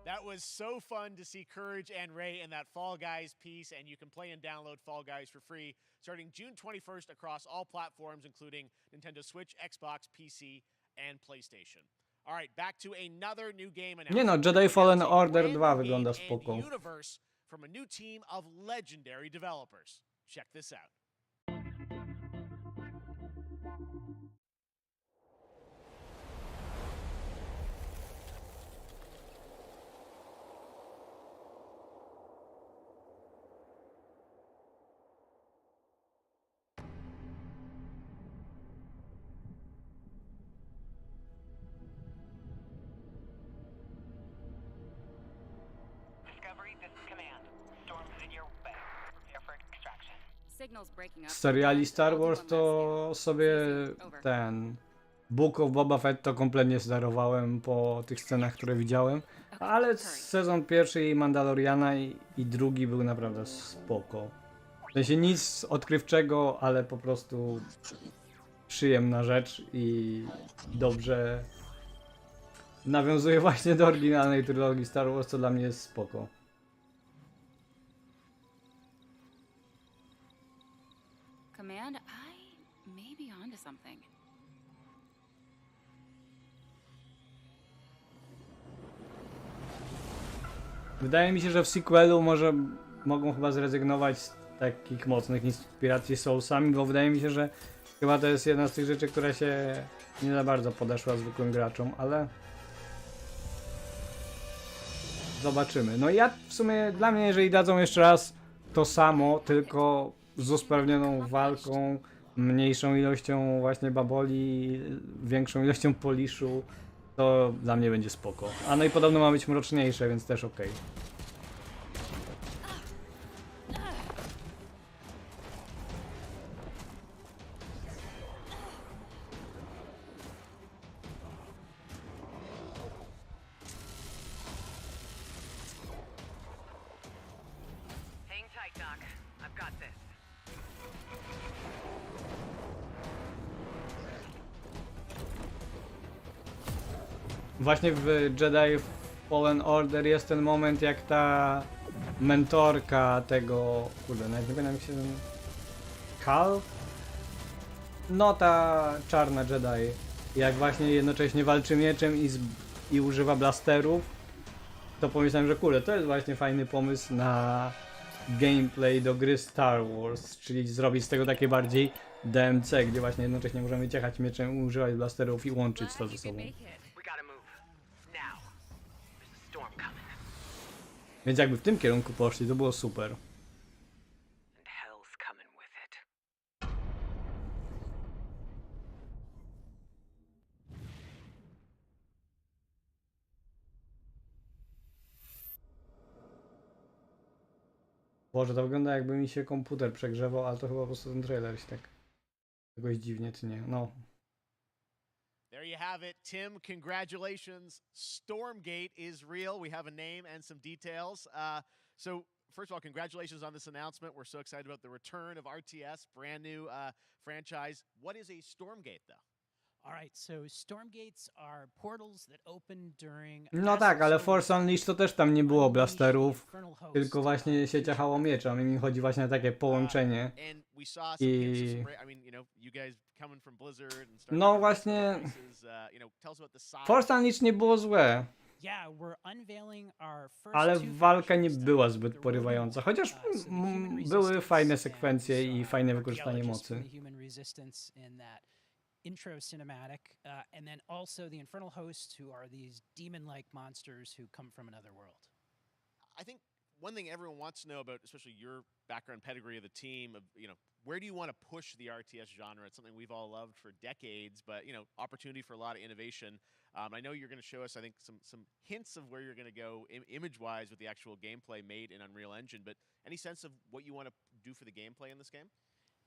[SPEAKER 1] That was so fun to see Courage and Ray in that Fall Guys piece, and you can play and download Fall Guys for free starting June 21st across all platforms, including Nintendo Switch, Xbox, PC, and PlayStation. All right, back to another new game announcement.
[SPEAKER 2] Nie no, Jedi Fallen Order 2 wygląda spoko.
[SPEAKER 1] Universe from a new team of legendary developers. Check this out.
[SPEAKER 2] Z seriali Star Wars to sobie ten Book of Boba Fett to kompletnie zdarowałem po tych scenach, które widziałem, ale sezon pierwszy i Mandaloriana i drugi był naprawdę spoko. W sensie nic odkrywczego, ale po prostu przyjemna rzecz i dobrze nawiązuje właśnie do oryginalnej trylogii Star Wars, co dla mnie jest spoko.
[SPEAKER 14] Command, I may be onto something.
[SPEAKER 2] Wydaje mi się, że w sequelu może mogą chyba zrezygnować z takich mocnych inspiracji Soulsami, bo wydaje mi się, że chyba to jest jedna z tych rzeczy, która się nie za bardzo podeszła zwykłym graczom, ale zobaczymy. No i ja w sumie, dla mnie, jeżeli dadzą jeszcze raz to samo, tylko z usprawnioną walką, mniejszą ilością właśnie baboli, większą ilością poliszu, to dla mnie będzie spoko. A no i podobno ma być mroczniejsze, więc też okej.
[SPEAKER 4] Hang tight, Doc. I've got this.
[SPEAKER 2] Właśnie w Jedi Fallen Order jest ten moment, jak ta mentorka tego... Kurde, nawet nie pamiętam jak się... Kal? No ta czarna Jedi. Jak właśnie jednocześnie walczy mieczem i używa blasterów, to pomyślałem, że kurde, to jest właśnie fajny pomysł na gameplay do gry Star Wars, czyli zrobić z tego takie bardziej DMC, gdzie właśnie jednocześnie możemy ciechać mieczem, używać blasterów i łączyć to ze sobą. Więc jakby w tym kierunku poszli, to było super. Boże, to wygląda jakby mi się komputer przegrzewał, ale to chyba po prostu ten trailer się tak jakoś dziwnie tnie. No.
[SPEAKER 1] There you have it, Tim. Congratulations. Stormgate is real. We have a name and some details. So, first of all, congratulations on this announcement. We're so excited about the return of RTS, brand new franchise. What is a Stormgate, though?
[SPEAKER 15] All right, so Stormgates are portals that open during...
[SPEAKER 2] No tak, ale Force Unleashed to też tam nie było blasterów, tylko właśnie się ciachało mieczem i mi chodzi właśnie na takie połączenie. I... No właśnie... Force Unleashed nie było złe. Ale walka nie była zbyt porywająca, chociaż były fajne sekwencje i fajne wykorzystanie mocy.
[SPEAKER 15] intro cinematic, and then also the Infernal Hosts, who are these demon-like monsters who come from another world.
[SPEAKER 1] I think one thing everyone wants to know about, especially your background pedigree of the team, of where do you want to push the RTS genre? It's something we've all loved for decades, but opportunity for a lot of innovation. I know you're going to show us, I think, some hints of where you're going to go image-wise with the actual gameplay made in Unreal Engine. But any sense of what you want to do for the gameplay in this game?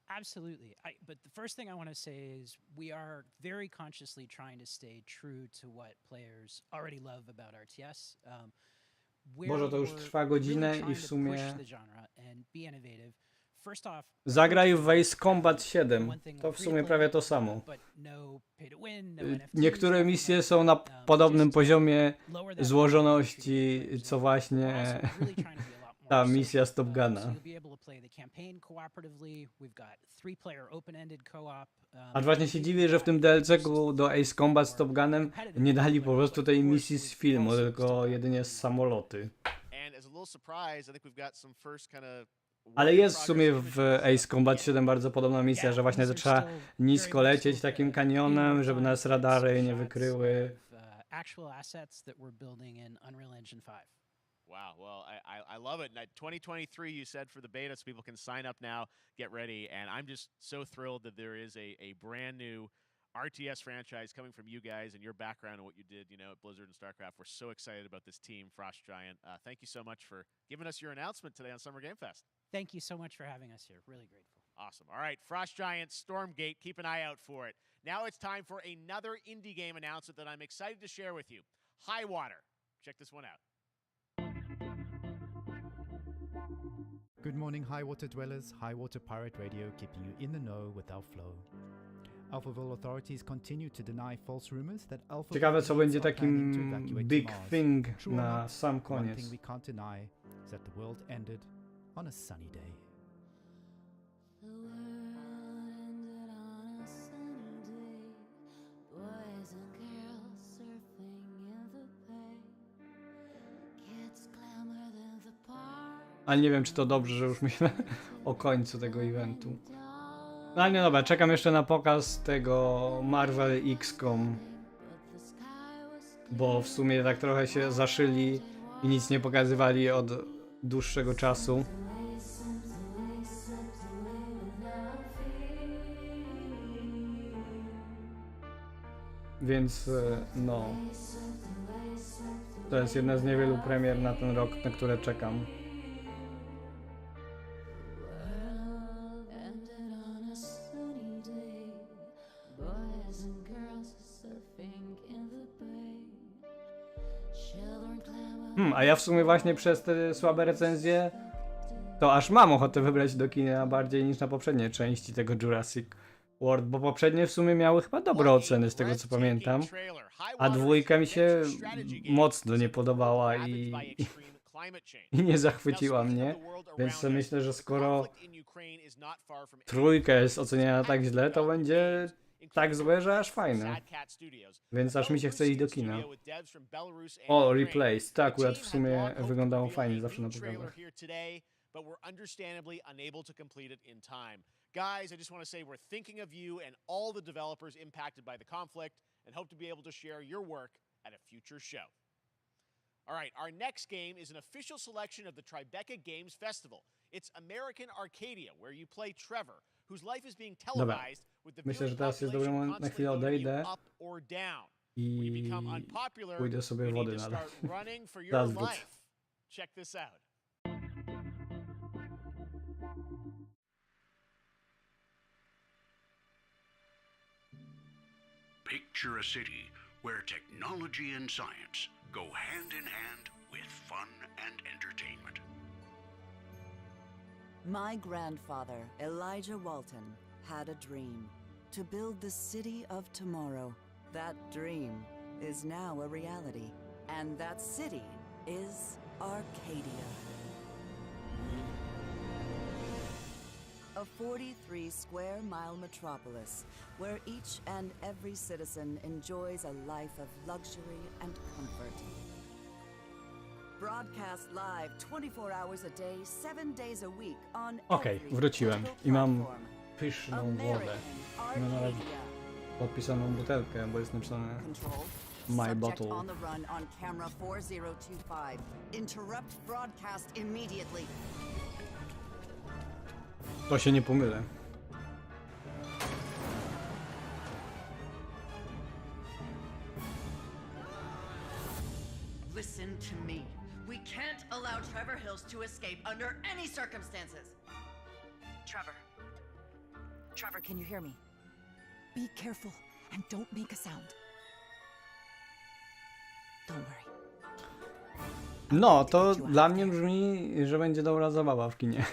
[SPEAKER 15] Absolutely. But the first thing I want to say is we are very consciously trying to stay true to what players already love about RTS.
[SPEAKER 2] Boże, to już trwa godzinę i w sumie zagraj w Ace Combat 7. To w sumie prawie to samo. Niektóre misje są na podobnym poziomie złożoności, co właśnie ta misja z Top Guna. A właśnie się dziwię, że w tym DLC-ku do Ace Combat z Top Gunem nie dali po prostu tej misji z filmu, tylko jedynie z samoloty. Ale jest w sumie w Ace Combat 7 bardzo podobna misja, że właśnie trzeba nisko lecieć takim kanionem, żeby nas radary nie wykryły.
[SPEAKER 1] Wow, well, I love it. 2023, you said, for the beta, so people can sign up now, get ready, and I'm just so thrilled that there is a brand new RTS franchise coming from you guys and your background and what you did, at Blizzard and StarCraft. We're so excited about this team, Frost Giant. Thank you so much for giving us your announcement today on Summer Game Fest.
[SPEAKER 15] Thank you so much for having us here. Really grateful.
[SPEAKER 1] Awesome. All right, Frost Giant, Stormgate, keep an eye out for it. Now it's time for another indie game announcement that I'm excited to share with you. Highwater. Check this one out.
[SPEAKER 16] Good morning, Highwater dwellers. Highwater Pirate Radio, keeping you in the know with our flow. Alphaville authorities continue to deny false rumors that Alphaville
[SPEAKER 2] Ciekawe, co będzie takim big thing na sam koniec.
[SPEAKER 16] One thing we can't deny is that the world ended on a sunny day.
[SPEAKER 2] Ale nie wiem, czy to dobrze, że już myślę o końcu tego eventu. No ale nie, dobra, czekam jeszcze na pokaz tego Marvel XCOM. Bo w sumie tak trochę się zaszyli i nic nie pokazywali od dłuższego czasu. Więc no. To jest jedna z niewielu premier na ten rok, na które czekam. A ja w sumie właśnie przez te słabe recenzje to aż mam ochotę wybrać do kina bardziej niż na poprzednie części tego Jurassic World, bo poprzednie w sumie miały chyba dobre oceny z tego co pamiętam, a dwójka mi się mocno nie podobała i nie zachwyciła mnie, więc myślę, że skoro trójka jest oceniana tak źle, to będzie tak złe, że aż fajne. Więc aż mi się chce iść do kina. O, Replace. Tak, akurat w sumie wyglądało fajnie zawsze na pokazach.
[SPEAKER 1] Guys, I just want to say we're thinking of you and all the developers impacted by the conflict and hope to be able to share your work at a future show. All right, our next game is an official selection of the Tribeca Games Festival. It's American Arcadia, where you play Trevor, whose life is being televised with the
[SPEAKER 2] Myślę, że teraz jest dobry moment, na chwilę odejdę i pójdę sobie wody nalać. Zaraz wrócę.
[SPEAKER 1] Check this out.
[SPEAKER 17] Picture a city where technology and science go hand in hand with fun and entertainment.
[SPEAKER 18] My grandfather, Elijah Walton, had a dream to build the city of tomorrow. That dream is now a reality, and that city is Arcadia. A 43-square-mile metropolis where each and every citizen enjoys a life of luxury and comfort. Broadcast live 24 hours a day, 7 days a week on
[SPEAKER 2] Okej, wróciłem i mam pyszną wodę. No, podpisaną butelkę, bo jest napisane
[SPEAKER 18] Control.
[SPEAKER 2] My
[SPEAKER 18] Subject
[SPEAKER 2] bottle.
[SPEAKER 18] on the run on camera 4025. Interrupt broadcast immediately.
[SPEAKER 2] To się nie pomylę.
[SPEAKER 19] Listen to me. We can't allow Trevor Hills to escape under any circumstances.
[SPEAKER 18] Trevor. Trevor, can you hear me? Be careful and don't make a sound. Don't worry.
[SPEAKER 2] No, to dla mnie brzmi, że będzie dobra zabawa w kinie.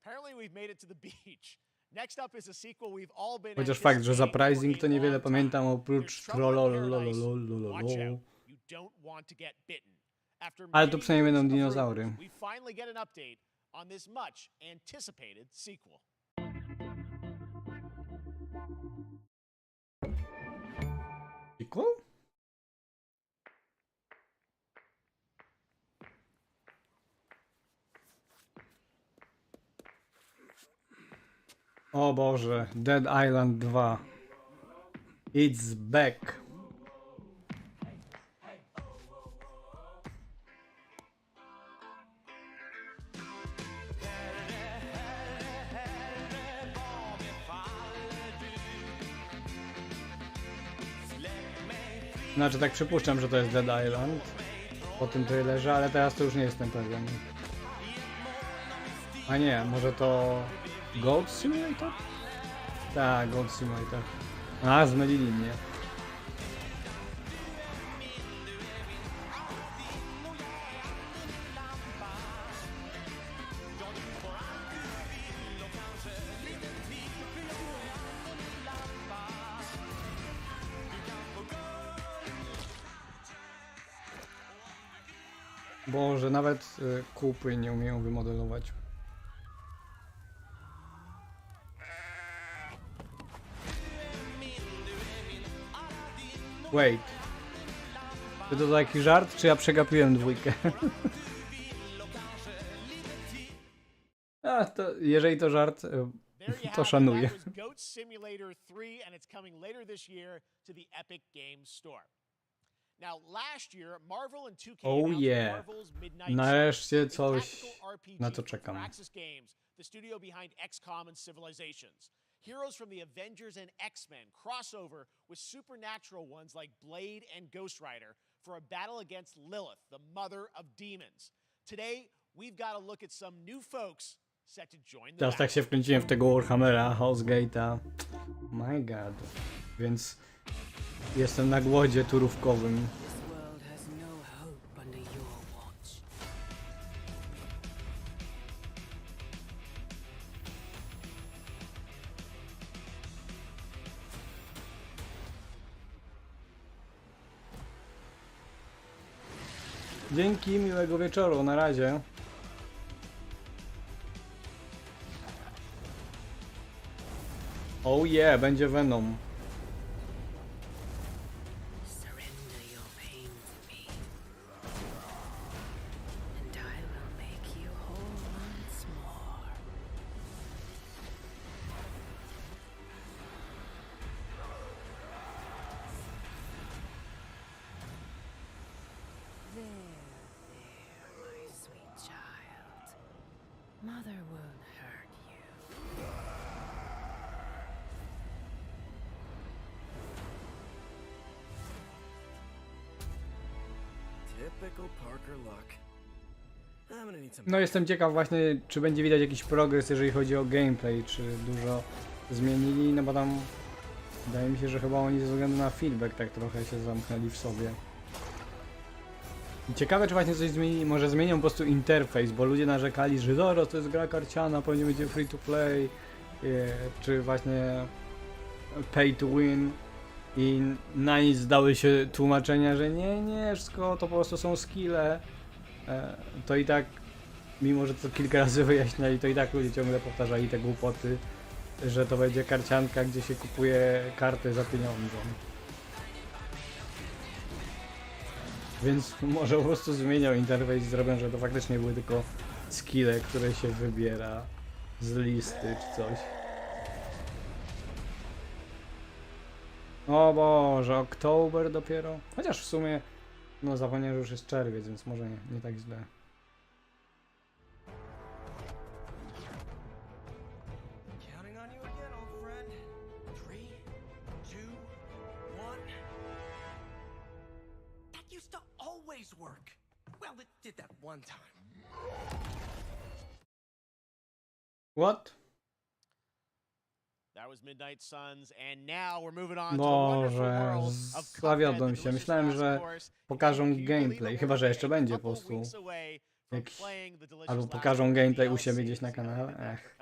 [SPEAKER 1] Apparently we've made it to the beach. Next up is a sequel we've all been
[SPEAKER 2] Chociaż fakt, że
[SPEAKER 1] anticipating
[SPEAKER 2] Surprising
[SPEAKER 1] for
[SPEAKER 2] to
[SPEAKER 1] a
[SPEAKER 2] niewiele
[SPEAKER 1] long
[SPEAKER 2] pamiętam
[SPEAKER 1] time.
[SPEAKER 2] oprócz
[SPEAKER 1] There's trouble in paradise. Watch
[SPEAKER 2] trollolololololol.
[SPEAKER 1] out. You don't want to get bitten. After
[SPEAKER 2] Ale tu
[SPEAKER 1] many
[SPEAKER 2] przynajmniej
[SPEAKER 1] years
[SPEAKER 2] będą
[SPEAKER 1] of
[SPEAKER 2] dinozaury.
[SPEAKER 1] rumors, we finally get an update on this much anticipated sequel.
[SPEAKER 2] Sequel? O Boże, Dead Island 2. It's back. Znaczy tak przypuszczam, że to jest Dead Island po tym trailerze, ale teraz to już nie jestem pewien. A nie, może to Goat Simulator? Tak, Goat Simulator. A, zmylili mnie. Boże, nawet kupy nie umieją wymodelować. Wait. Czy to taki żart, czy ja przegapiłem dwójkę? A, to, jeżeli to żart, to szanuję.
[SPEAKER 1] That was Goat Simulator 3 and it's coming later this year to the Epic Games Store. Now, last year, Marvel and 2K
[SPEAKER 2] Oh
[SPEAKER 1] announced
[SPEAKER 2] yeah.
[SPEAKER 1] Marvel's Midnight
[SPEAKER 2] Nareszcie
[SPEAKER 1] Suns, a
[SPEAKER 2] coś,
[SPEAKER 1] tactical RPG
[SPEAKER 2] na to
[SPEAKER 1] from
[SPEAKER 2] czekam.
[SPEAKER 1] Firaxis Games, the studio behind XCOM and Civilizations. Heroes from the Avengers and X-Men cross over with supernatural ones like Blade and Ghost Rider for a battle against Lilith, the mother of demons. Today, we've got to look at some new folks set to join the
[SPEAKER 2] Teraz tak się wkręciłem w tego Warhammera, Housegate'a. My god. Więc jestem na głodzie turówkowym. Dzięki, miłego wieczoru, na razie. Oh yeah, będzie Venom.
[SPEAKER 20] Mother won't hurt you.
[SPEAKER 21] Typical Parker luck. I'm gonna need some.
[SPEAKER 2] No jestem ciekaw właśnie, czy będzie widać jakiś progres, jeżeli chodzi o gameplay, czy dużo zmienili, no bo tam wydaje mi się, że chyba oni ze względu na feedback tak trochę się zamknęli w sobie. I ciekawe, czy właśnie coś zmieni, może zmienią po prostu interfejs, bo ludzie narzekali, że zaraz to jest gra karciana, pewnie będzie free to play, czy właśnie pay to win. I na nic zdały się tłumaczenia, że nie, wszystko to po prostu są skille. To i tak, mimo że to kilka razy wyjaśniali, to i tak ludzie ciągle powtarzali te głupoty, że to będzie karcianka, gdzie się kupuje karty za pieniądze. Więc może po prostu zmienią interfejs i zrobią, że to faktycznie były tylko skille, które się wybiera z listy czy coś. O Boże, oktober dopiero. Chociaż w sumie, no zapomniałem, że już jest czerwiec, więc może nie tak źle.
[SPEAKER 21] Counting on you again, old friend. 3, 2, 1. That used to always work. Well, it did that one time.
[SPEAKER 2] What?
[SPEAKER 1] That was Midnight Suns, and now we're moving on to the wonderful
[SPEAKER 2] Boże,
[SPEAKER 1] world of
[SPEAKER 2] zawiodłem się. Myślałem, że pokażą gameplay, chyba że jeszcze będzie po prostu. Albo pokażą gameplay u siebie gdzieś na kanale. Ech.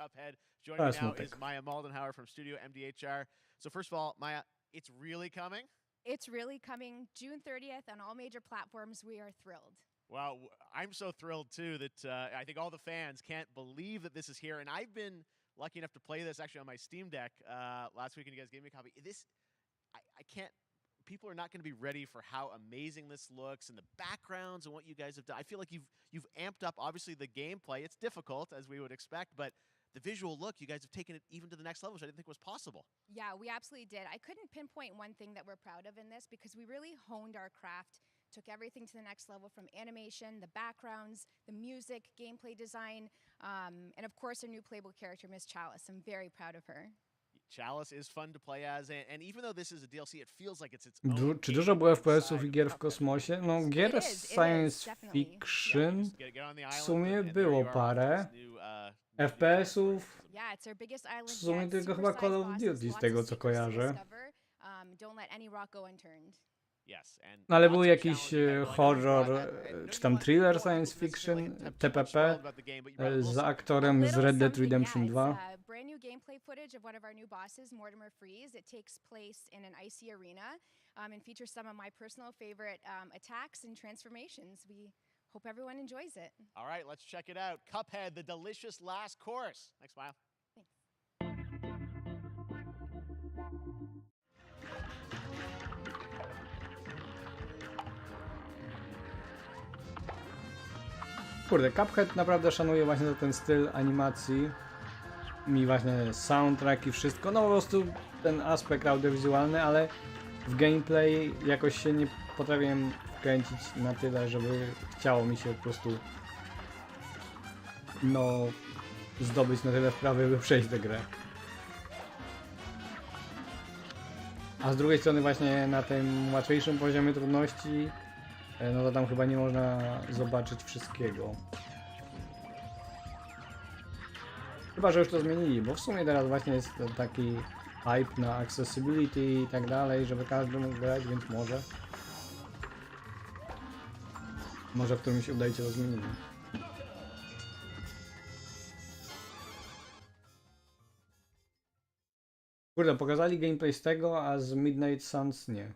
[SPEAKER 2] To jest smutek.
[SPEAKER 1] Maya Moldenhauer from Studio MDHR. So first of all, Maya, it's really coming?
[SPEAKER 6] It's really coming June 30th on all major platforms. We are thrilled.
[SPEAKER 1] Well, I'm so thrilled too that I think all the fans can't believe that this is here, and I've been lucky enough to play this actually on my Steam Deck last week, and you guys gave me a copy. I can't. People are not going to be ready for how amazing this looks and the backgrounds and what you guys have done. I feel like you've amped up obviously the gameplay. It's difficult as we would expect, but the visual look, you guys have taken it even to the next level, which I didn't think was possible.
[SPEAKER 6] Yeah, we absolutely did. I couldn't pinpoint one thing that we're proud of in this because we really honed our craft, took everything to the next level from animation, the backgrounds, the music, gameplay design, and of course our new playable character, Miss Chalice. I'm very proud of her.
[SPEAKER 1] Chalice is fun to play as, and even though this is a DLC, it feels like it's its own.
[SPEAKER 2] Czy dużo było FPS-ów i gier w kosmosie? No, gier science fiction w sumie było parę. FPS-ów w sumie tylko chyba Call of Duty z tego co kojarzę. No ale był jakiś horror, czy tam thriller science fiction, TPP, z aktorem z Red Dead Redemption 2.
[SPEAKER 6] Brand new gameplay footage of one of our new bosses, Mortimer Freeze. It takes place in an icy arena and features some of my personal favorite attacks and transformations. We hope everyone enjoys it.
[SPEAKER 1] All right, let's check it out. Cuphead, the delicious last course. Thanks, Smile.
[SPEAKER 2] Kurde, Cuphead naprawdę szanuję właśnie za ten styl animacji. Mi właśnie soundtrack i wszystko, no po prostu ten aspekt audiowizualny, ale w gameplay jakoś się nie potrafiłem wkręcić na tyle, żeby chciało mi się po prostu no zdobyć na tyle wprawy, by przejść tę grę. A z drugiej strony właśnie na tym łatwiejszym poziomie trudności no to tam chyba nie można zobaczyć wszystkiego. Chyba, że już to zmienili, bo w sumie teraz właśnie jest taki hype na accessibility i tak dalej, żeby każdy mógł grać, więc może w którymś update'cie to zmienili. Kurde, pokazali gameplay z tego, a z Midnight Suns nie.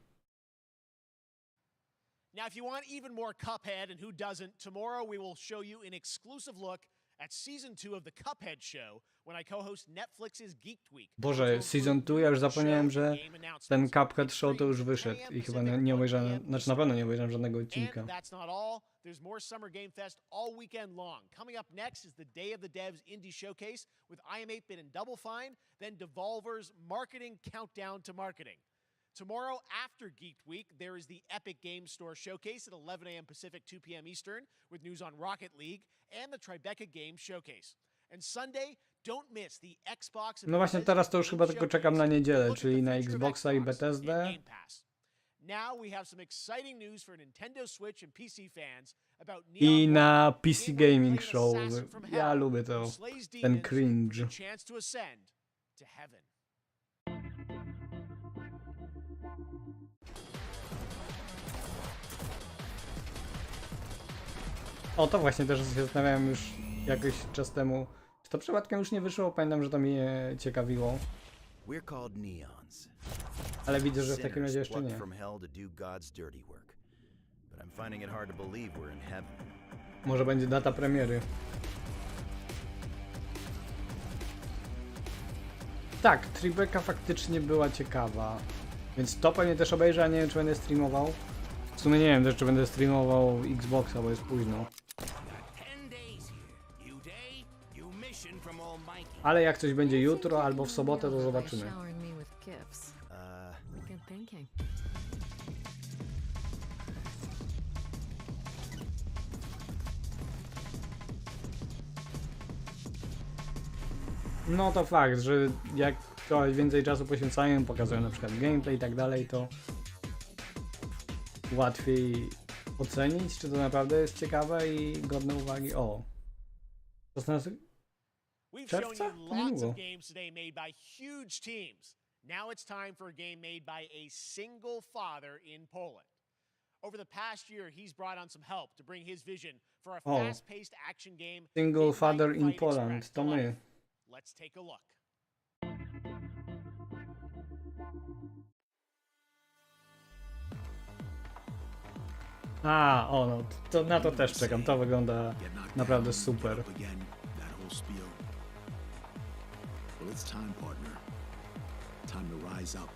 [SPEAKER 1] Now, if you want even more Cuphead, and who doesn't, tomorrow we will show you an exclusive look at Season 2 of the Cuphead Show when I co-host Netflix's Geek Week.
[SPEAKER 2] Boże, Season 2, ja już zapomniałem, że ten Cuphead Show to już wyszedł i chyba nie obejrzałem, znaczy na pewno nie obejrzałem żadnego odcinka.
[SPEAKER 1] And that's not all. There's more Summer Game Fest all weekend long. Coming up next is the Day of the Devs Indie Showcase with IM8-Bit and Double Fine, then Devolver's Marketing Countdown to Marketing. Tomorrow, after Geek Week, there is the Epic Games Store Showcase at 11 a.m. Pacific, 2 p.m. Eastern, with news on Rocket League and the Tribeca Games Showcase. And Sunday, don't miss the Xbox.
[SPEAKER 2] No właśnie teraz to już chyba tylko czekam na niedzielę, czyli na Xboxa i Bethesdę.
[SPEAKER 1] Now we have some exciting news for Nintendo Switch and PC fans about
[SPEAKER 2] i na PC Gaming Show. Ja lubię to, ten cringe. O, to właśnie też się zastanawiałem już jakiś czas temu. Czy to przypadkiem już nie wyszło? Pamiętam, że to mnie ciekawiło. Ale widzę, że w takim razie jeszcze nie. Może będzie data premiery. Tak, Tribeca faktycznie była ciekawa. Więc to pewnie też obejrzę, a nie wiem, czy będę streamował. W sumie nie wiem też, czy będę streamował Xboxa, bo jest późno. Ale jak coś będzie jutro albo w sobotę, to zobaczymy.
[SPEAKER 20] Good thinking.
[SPEAKER 2] No to fakt, że jak trochę więcej czasu poświęcają, pokazują na przykład gameplay i tak dalej, to łatwiej ocenić, czy to naprawdę jest ciekawe i godne uwagi. O, 16
[SPEAKER 1] We've shown
[SPEAKER 2] czerwca?
[SPEAKER 1] you lots
[SPEAKER 2] Niedługo.
[SPEAKER 1] of games today made by huge teams. Now it's time for a game made by a single father in Poland. Over the past year, he's brought on some help to bring his vision for a
[SPEAKER 2] Oh.
[SPEAKER 1] fast-paced action game.
[SPEAKER 2] Single
[SPEAKER 1] Midnight
[SPEAKER 2] Father in
[SPEAKER 1] Fight
[SPEAKER 2] Poland,
[SPEAKER 1] Express
[SPEAKER 2] to
[SPEAKER 1] to
[SPEAKER 2] my.
[SPEAKER 1] life. Let's take a look.
[SPEAKER 2] A, o no, to, na to też czekam, to wygląda naprawdę super.
[SPEAKER 10] Again, that whole spiel. Well, it's time, partner. Time to rise up.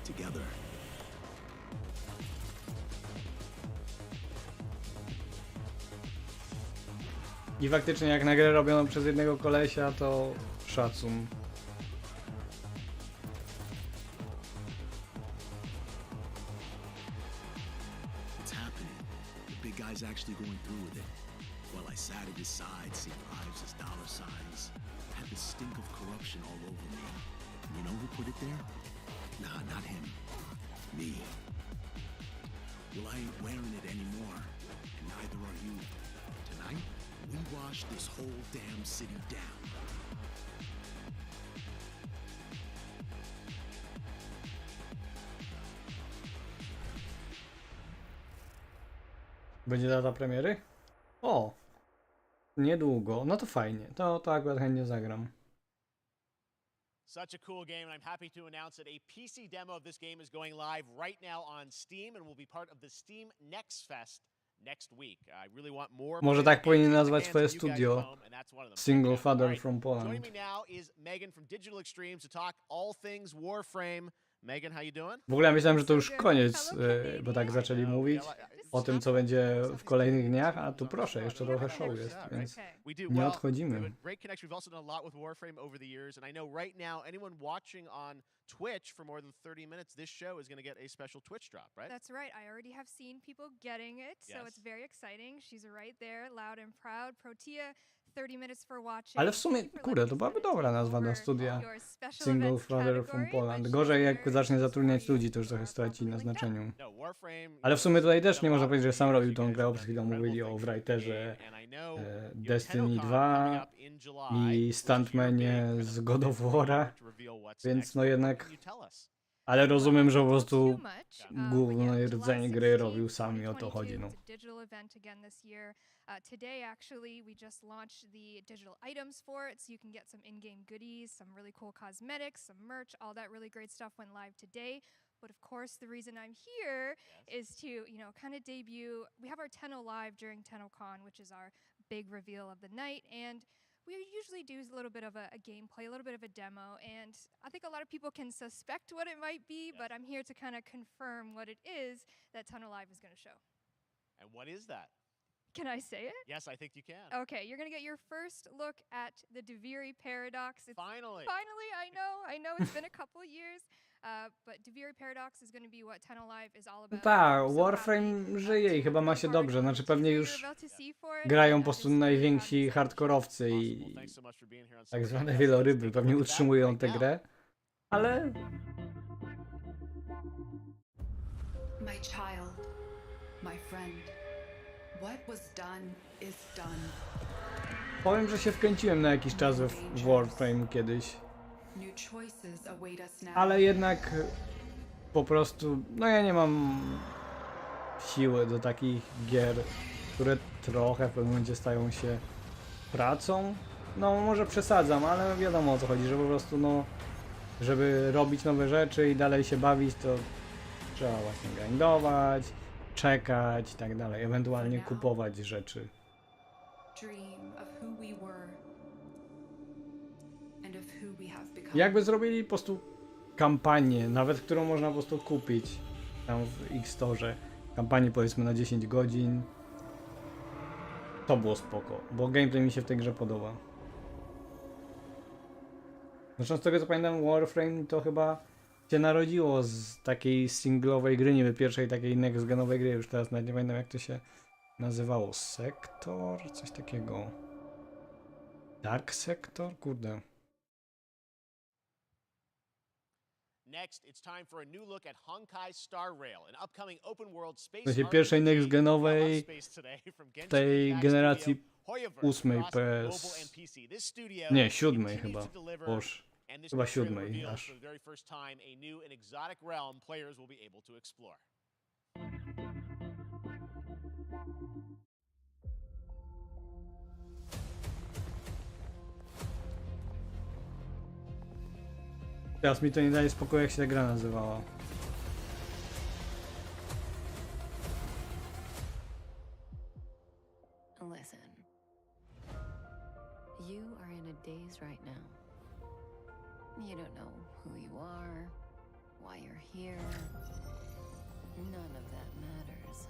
[SPEAKER 10] Together.
[SPEAKER 2] I faktycznie jak na grę robioną przez jednego kolesia, to szacun.
[SPEAKER 10] It's happening. The big guy's actually going through with it. While I sat at his side, seeing lives as dollar signs, had the stink of corruption all over me. And you know who put it there? Nah, not him. Me. Well, I ain't wearing it anymore, and neither are you. Tonight, we wash this whole damn city down.
[SPEAKER 2] Będzie data premiery? O! Niedługo, no to fajnie, to akurat chętnie zagram.
[SPEAKER 1] Such a cool game, and I'm happy to announce that a PC demo of this game is going live right now on Steam and will be part of the Steam Next Fest next week. I really want more.
[SPEAKER 2] Może tak powinien nazwać swoje studio. Single Father
[SPEAKER 1] Right.
[SPEAKER 2] from
[SPEAKER 1] Joining
[SPEAKER 2] Poland.
[SPEAKER 1] me now is Megan from Digital Extremes to talk all things Warframe. Megan, how you doing?
[SPEAKER 2] W ogóle ja myślałem, że to już koniec, bo tak zaczęli mówić o tym, co będzie w kolejnych dniach, a tu proszę, jeszcze trochę show jest, więc nie odchodzimy.
[SPEAKER 1] Great connection. We've also done a lot with Warframe over the years, and I know right now anyone watching on Twitch for more than 30 minutes, this show is going to get a special Twitch drop, right?
[SPEAKER 5] That's right. I already have seen people getting it, so
[SPEAKER 1] Yes.
[SPEAKER 5] it's very exciting. She's right there, loud and proud. Protea, 30 minutes for watching.
[SPEAKER 2] Ale w sumie, kurde, to byłaby dobra nazwa dla studia Single Father from Poland. Gorzej jak zacznie zatrudniać ludzi, to już trochę straci na znaczeniu. Ale w sumie tutaj też nie można powiedzieć, że sam robił tą grę, bo przed chwilą mówili o writerze Destiny 2 i stuntmanie z God of War'a, więc no jednak... Ale rozumiem, że po prostu główne rdzenie gry robił sam i o to chodzi, no.
[SPEAKER 5] Digital event again this year. Today, actually, we just launched the digital items for it, so you can get some in-game goodies, some really cool cosmetics, some merch, all that really great stuff went live today. But of course, the reason I'm here is to, kind of debut. We have our Tenno live during TennoCon, which is our big reveal of the night, and we usually do a little bit of a gameplay, a little bit of a demo, and I think a lot of people can suspect what it might be, but I'm here to kind of confirm what it is that Tenno Live is going to show.
[SPEAKER 1] And what is that?
[SPEAKER 5] Can I say it?
[SPEAKER 1] Yes, I think you can.
[SPEAKER 5] Okay, you're going to get your first look at the Deviri paradox.
[SPEAKER 1] Finally.
[SPEAKER 5] Finally, I know it's been a couple years, but Deviri paradox is going to be what Tenno Live is all about.
[SPEAKER 2] Tak, Warframe żyje i chyba ma się dobrze, znaczy pewnie już grają po prostu najwięksi hardkorowcy i tak zwane wieloryby, pewnie utrzymują tę grę, ale...
[SPEAKER 22] My child, my friend, what was done is done.
[SPEAKER 2] Powiem, że się wkręciłem na jakiś czas w Warframe kiedyś,
[SPEAKER 22] New choices await us now.
[SPEAKER 2] ale jednak po prostu, no ja nie mam siły do takich gier, które trochę w pewnym momencie stają się pracą. No może przesadzam, ale wiadomo o co chodzi, że po prostu no, żeby robić nowe rzeczy i dalej się bawić, to trzeba właśnie grindować, czekać i tak dalej, ewentualnie kupować rzeczy.
[SPEAKER 22] Dream of who we were and of who we have become.
[SPEAKER 2] Jakby zrobili po prostu kampanię, nawet którą można po prostu kupić tam w X-Store, kampanię powiedzmy na 10 godzin, to było spoko, bo gameplay mi się w tej grze podoba. Zresztą z tego co pamiętam, Warframe to chyba się narodziło z takiej singlowej gry, niby pierwszej takiej next-genowej gry, już teraz nawet nie pamiętam jak to się nazywało. Sektor? Coś takiego. Dark Sector? Kurde.
[SPEAKER 1] Next, it's time for a new look at Honkai Star Rail, an upcoming open-world space
[SPEAKER 2] W sensie pierwszej
[SPEAKER 1] RPG
[SPEAKER 2] next-genowej
[SPEAKER 1] from Genshin
[SPEAKER 2] tej
[SPEAKER 1] Impact
[SPEAKER 2] generacji
[SPEAKER 1] studio Hoyoverse
[SPEAKER 2] 8
[SPEAKER 1] across mobile
[SPEAKER 2] PS.
[SPEAKER 1] and PC. This studio
[SPEAKER 2] Nie, 7
[SPEAKER 1] continues
[SPEAKER 2] chyba.
[SPEAKER 1] to deliver,
[SPEAKER 2] Boż.
[SPEAKER 1] and this
[SPEAKER 2] Chyba
[SPEAKER 1] new trailer
[SPEAKER 2] 7
[SPEAKER 1] reveals
[SPEAKER 2] aż.
[SPEAKER 1] for the very first time a new and exotic realm players will be able to explore.
[SPEAKER 2] Teraz mi to nie daje spokoju, jak się ta gra nazywała.
[SPEAKER 7] Listen. You are in a daze right now. You don't know who you are, why you're here. None of that matters.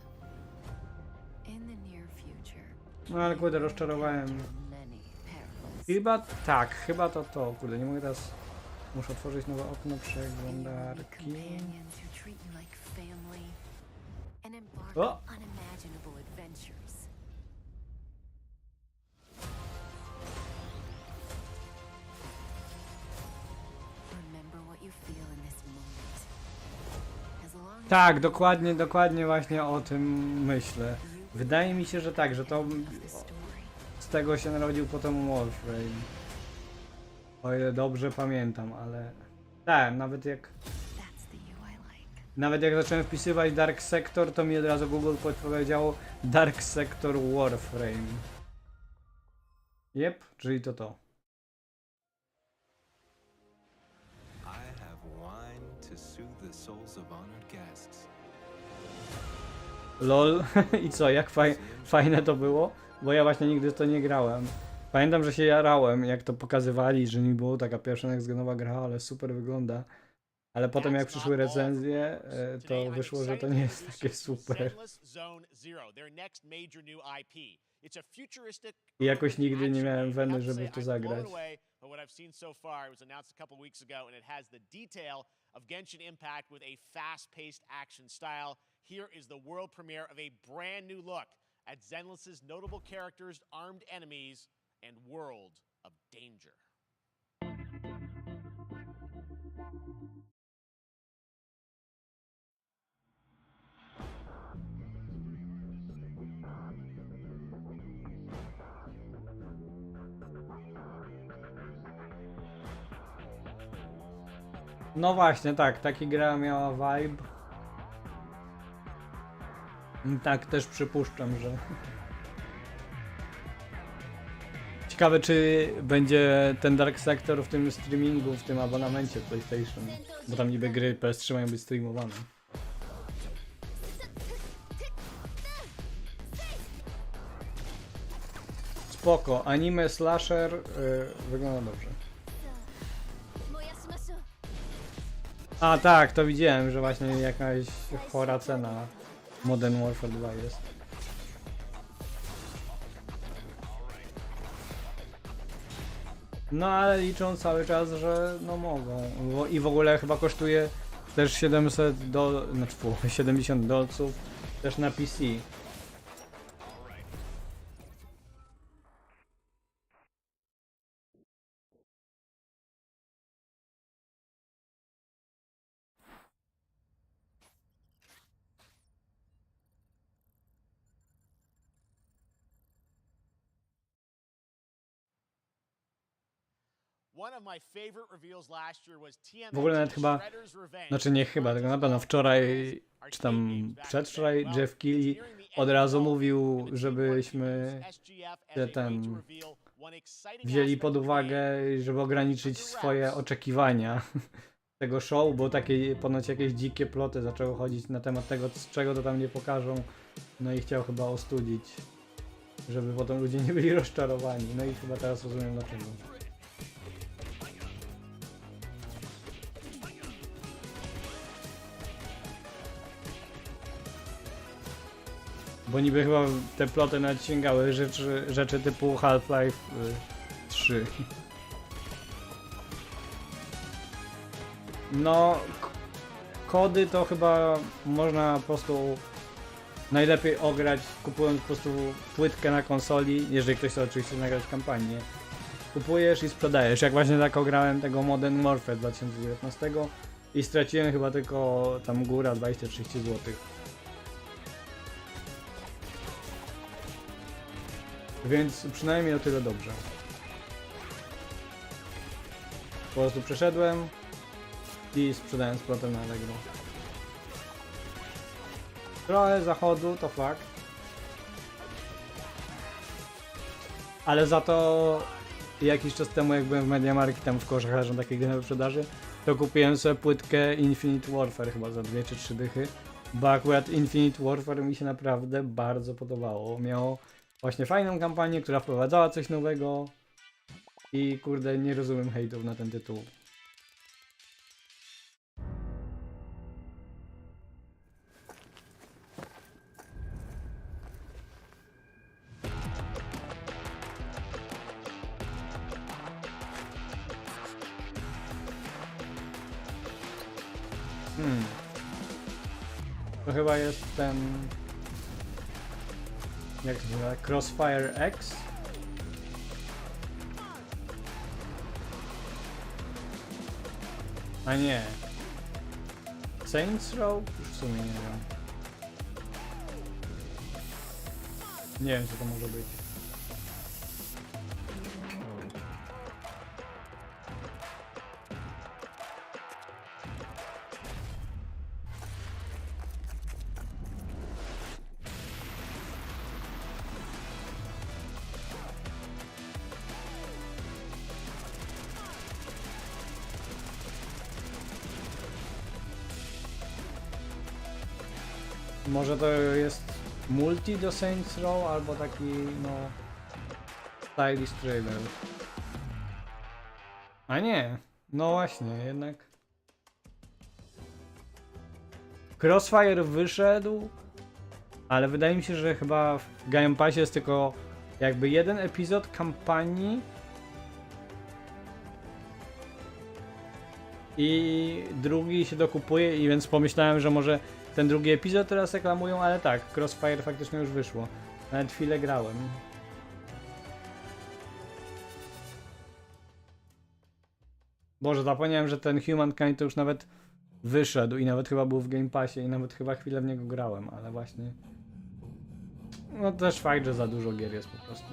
[SPEAKER 7] In the near future.
[SPEAKER 2] No ale kurde, rozczarowałem. Chyba tak, chyba to. Kurde, nie mogę teraz... Muszę otworzyć nowe okno przeglądarki. O! Tak, dokładnie właśnie o tym myślę. Wydaje mi się, że tak, że to z tego się narodził potem Warframe. O ile dobrze pamiętam, ale tak, nawet jak zacząłem wpisywać Dark Sector, to mi od razu Google podpowiedziało Dark Sector Warframe. Jep, czyli to. LOL, i co, jak fajne to było? Bo ja właśnie nigdy w to nie grałem. Pamiętam, że się jarałem, jak to pokazywali, że nie było taka pierwsza next-genowa gra, ale super wygląda. Ale potem jak przyszły recenzje, to wyszło, że to nie jest takie super. I jakoś nigdy nie miałem weny, żeby w to zagrać.
[SPEAKER 1] Of Genshin Impact with a fast-paced action style. Here is the world premiere of a brand new look at Zenless's notable characters, armed enemies, and world of danger.
[SPEAKER 2] No właśnie, tak, taki gra miała vibe. Tak też przypuszczam, że... Ciekawe, czy będzie ten Dark Sector w tym streamingu, w tym abonamencie PlayStation. Bo tam niby gry PS3 mają być streamowane. Spoko, anime slasher wygląda dobrze. A tak, to widziałem, że właśnie jakaś chora cena Modern Warfare 2 jest. No ale liczą cały czas, że no mogą. I w ogóle chyba kosztuje też 70 dolców też na PC. W ogóle nawet chyba, znaczy nie chyba, tylko na pewno wczoraj, czy tam przedwczoraj Jeff Keighley od razu mówił, żebyśmy wzięli pod uwagę, żeby ograniczyć swoje oczekiwania tego show, bo takie ponoć jakieś dzikie ploty zaczęły chodzić na temat tego, z czego to tam nie pokażą, no i chciał chyba ostudzić, żeby potem ludzie nie byli rozczarowani, no i chyba teraz rozumiem dlaczego. Bo niby chyba te ploty nawet sięgały rzeczy typu Half-Life 3. No, kody to chyba można po prostu najlepiej ograć, kupując po prostu płytkę na konsoli, jeżeli ktoś chce oczywiście nagrać kampanię. Kupujesz i sprzedajesz. Jak właśnie tak ograłem tego Modern Warfare 2019 i straciłem chyba tylko tam góra 20-30 zł. Więc przynajmniej o tyle dobrze. Po prostu przeszedłem i sprzedałem z powrotem na Allegro. Trochę zachodu, to fakt. Ale za to jakiś czas temu, jak byłem w MediaMarkt, tam w koszach na takiej gry na wyprzedaży, to kupiłem sobie płytkę Infinite Warfare chyba za 2 czy 3 dychy. Bo akurat Infinite Warfare mi się naprawdę bardzo podobało. Miało właśnie fajną kampanię, która wprowadzała coś nowego. I kurde, nie rozumiem hejtów na ten tytuł. To chyba jest ten... Jak to się nazywa? Crossfire X? A nie. Saints Row? Już w sumie nie wiem. Nie wiem, co to może być. Może to jest multi do Saints Row, albo taki, no... stylish trailer. A nie! No właśnie, jednak... Crossfire wyszedł, ale wydaje mi się, że chyba w Game Passie jest tylko jakby jeden epizod kampanii i drugi się dokupuje, i więc pomyślałem, że może ten drugi epizod teraz reklamują, ale tak, Crossfire faktycznie już wyszło. Nawet chwilę grałem. Boże, zapomniałem, że ten Humankind to już nawet wyszedł i nawet chyba był w Game Passie i nawet chyba chwilę w niego grałem, ale właśnie... No też fakt, że za dużo gier jest po prostu.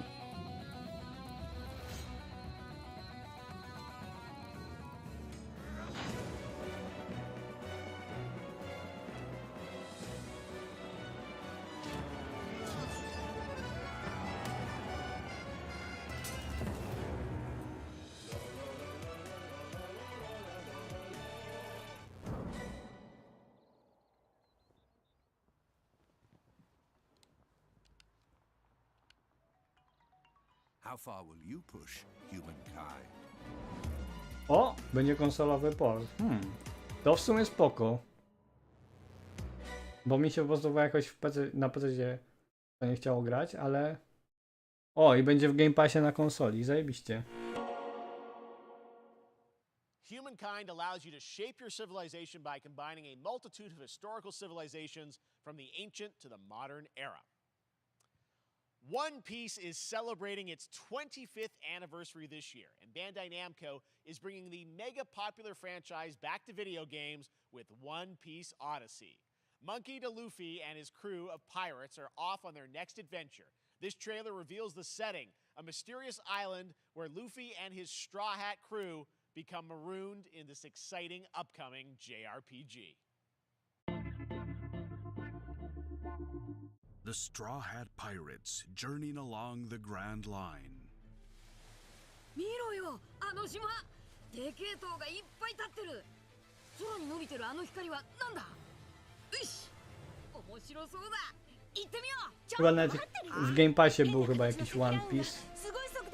[SPEAKER 17] How far will you push humankind?
[SPEAKER 2] O! Będzie konsolowy port. To w sumie spoko. Bo mi się po prostu jakoś w PC, na PC to nie chciało grać, ale... O! I będzie w Game Passie na konsoli. Zajebiście.
[SPEAKER 1] Humankind allows you to shape your civilization by combining a multitude of historical civilizations from the ancient to the modern era. One Piece is celebrating its 25th anniversary this year, and Bandai Namco is bringing the mega popular franchise back to video games with One Piece Odyssey. Monkey D. Luffy and his crew of pirates are off on their next adventure. This trailer reveals the setting, a mysterious island where Luffy and his Straw Hat crew become marooned in this exciting upcoming JRPG.
[SPEAKER 17] The Straw Hat Pirates journeying along the Grand Line.
[SPEAKER 3] 見ろよ、あの島。でけえ塔がいっぱい立ってる。空に伸びてるあの光はなんだ。よし、面白そうだ。行ってみよう。
[SPEAKER 2] Chyba nawet w Game Passie był chyba jakiś One Piece.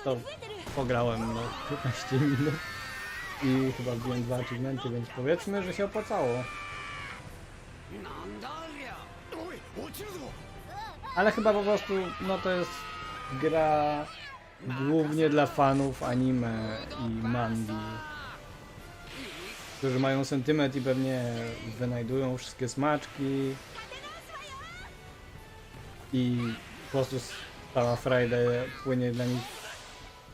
[SPEAKER 2] To pograłem no 15 minut i chyba wbiłem 2 achievementy, więc powiedzmy, że się opłacało. Ale chyba po prostu, no to jest gra głównie dla fanów anime i mangi. którzy mają sentyment i pewnie wynajdują wszystkie smaczki i po prostu cała frajda płynie dla nich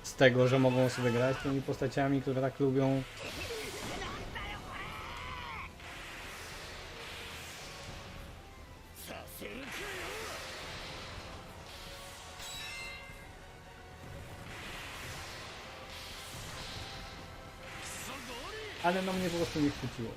[SPEAKER 2] z tego, że mogą sobie grać tymi postaciami, które tak lubią. Ale no mnie po prostu nie chwyciło.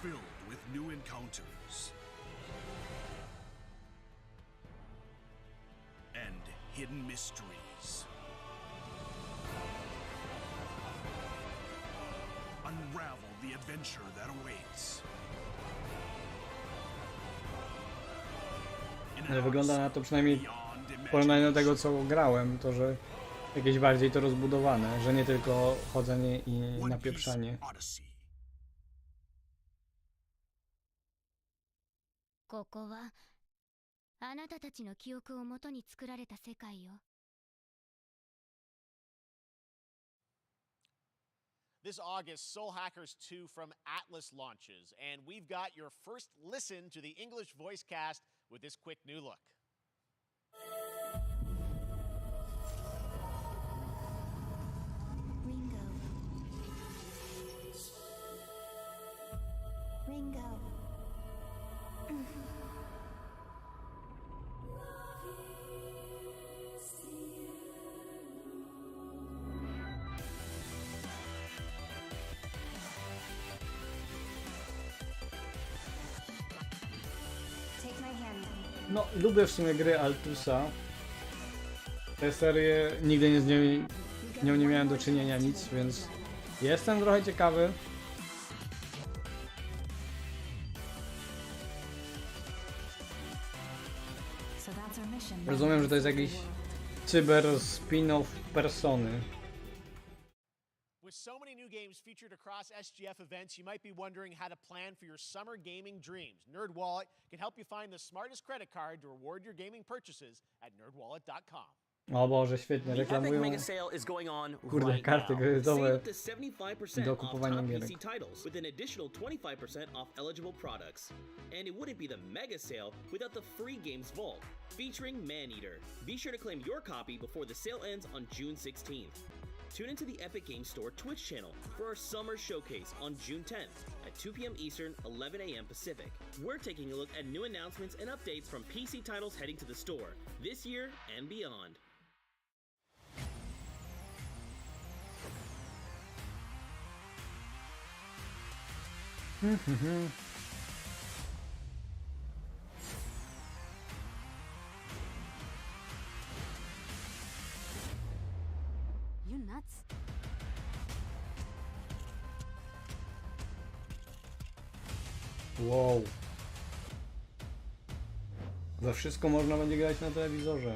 [SPEAKER 10] Filled with new encounters and hidden mysteries. Unravel the adventure that awaits.
[SPEAKER 2] Ale wygląda na to przynajmniej w porównaniu do tego, co grałem, to że jakieś bardziej to rozbudowane, że nie tylko chodzenie i napieprzanie.
[SPEAKER 9] ここはあなたたちの記憶をもとに作られた世界よ。
[SPEAKER 1] This August, Soul Hackers 2 from Atlas launches, and we've got your first listen to the English voice cast with this quick new look.
[SPEAKER 9] Ringo. Take my hand.
[SPEAKER 2] No, lubię w sumie gry Altusa. Tę serię nigdy z nią nie miałem do czynienia nic, więc jestem trochę ciekawy. Rozumiem, że to jest jakiś cyber spin-off Persony.
[SPEAKER 1] With so many new games featured across SGF events, you might be wondering how to plan for your summer gaming dreams. NerdWallet can help you find the smartest credit card to reward your gaming purchases at nerdwallet.com.
[SPEAKER 2] O Boże, świetnie, reklamują kurde karty kredytowe do kupowania gierek.
[SPEAKER 11] With an additional 25% off eligible products. And it wouldn't be the mega sale without the free games vault, featuring Maneater. Be sure to claim your copy before the sale ends on June 16th. Tune into the Epic Games Store Twitch channel for our summer showcase on June 10th at 2 p.m. Eastern, 11 a.m. Pacific. We're taking a look at new announcements and updates from PC titles heading to the store this year and beyond.
[SPEAKER 9] You nuts?
[SPEAKER 2] Wow. We wszystko można będzie grać na telewizorze.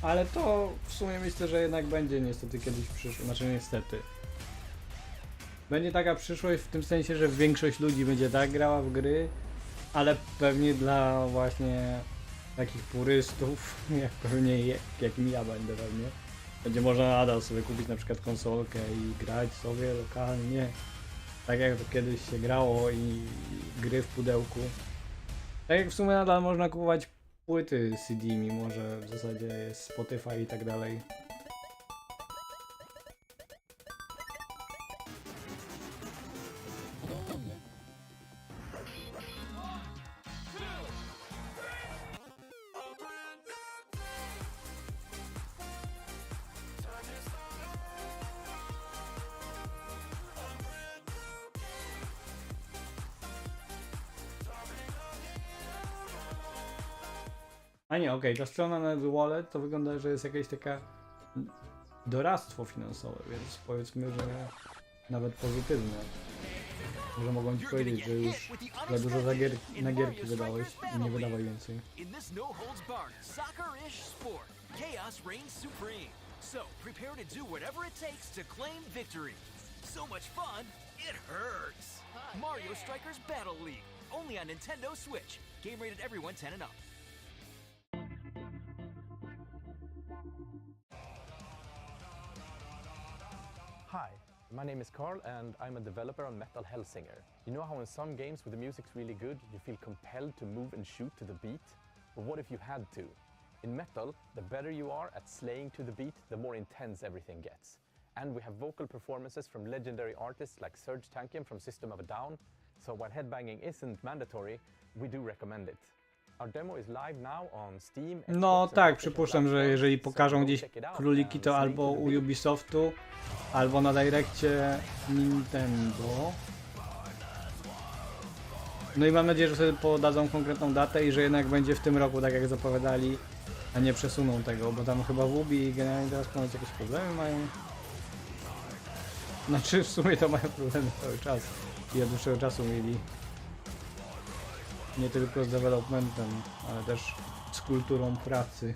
[SPEAKER 2] Ale to w sumie myślę, że jednak będzie niestety kiedyś przyszło, znaczy niestety. Będzie taka przyszłość w tym sensie, że większość ludzi będzie tak grała w gry, ale pewnie dla właśnie takich purystów, jak pewnie jakim ja będę pewnie, będzie można nadal sobie kupić na przykład konsolkę i grać sobie lokalnie, tak jak to kiedyś się grało i gry w pudełku. Tak jak w sumie nadal można kupować płyty CD, mimo że w zasadzie jest Spotify i tak dalej. A nie, okej, ta strona Najlepiej to wygląda, że jest jakieś takie doradztwo finansowe, więc powiedzmy, że nawet pozytywne. Może mogą ci powiedzieć, że już za dużo na gierki wydałeś i nie wydawaj więcej.
[SPEAKER 23] In this no-holds-barred, soccer-ish sport, chaos reigns supreme. So, prepare to do whatever it takes to claim victory. So much fun, it hurts. Mario Strikers Battle League, only on Nintendo Switch. Game rated everyone 10 and up.
[SPEAKER 8] Hi, my name is Carl and I'm a developer on Metal Hellsinger. You know how in some games where the music's really good, you feel compelled to move and shoot to the beat? But what if you had to? In Metal, the better you are at slaying to the beat, the more intense everything gets. And we have vocal performances from legendary artists like Serge Tankian from System of a Down, so while headbanging isn't mandatory, we do recommend it. Our demo is live now on Steam.
[SPEAKER 2] No tak, przypuszczam, że jeżeli pokażą gdzieś króliki, to albo u Ubisoftu, albo na Direccie Nintendo. No i mam nadzieję, że sobie podadzą konkretną datę i że jednak będzie w tym roku, tak jak zapowiadali, a nie przesuną tego, bo tam chyba w Ubi generalnie teraz ponoć jakieś problemy mają. Znaczy w sumie to mają problemy cały czas i od dłuższego czasu mieli. Nie tylko z developmentem, ale też z kulturą pracy.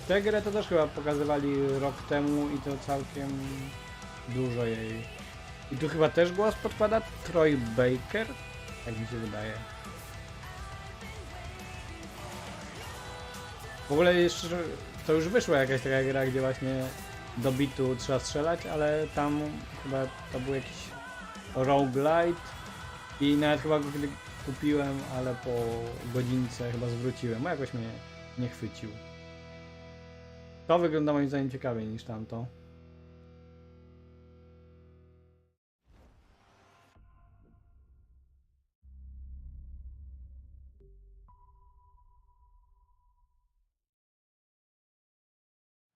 [SPEAKER 2] Tę grę to też chyba pokazywali rok temu i to całkiem dużo jej. I tu chyba też głos podkłada Troy Baker? Tak mi się wydaje. W ogóle jeszcze to już wyszła jakaś taka gra, gdzie właśnie do bitu trzeba strzelać, ale tam chyba to był jakiś roguelite i nawet chyba go kiedy kupiłem, ale po godzince chyba zwróciłem, bo jakoś mnie nie chwycił. To wygląda moim zdaniem ciekawiej niż tamto.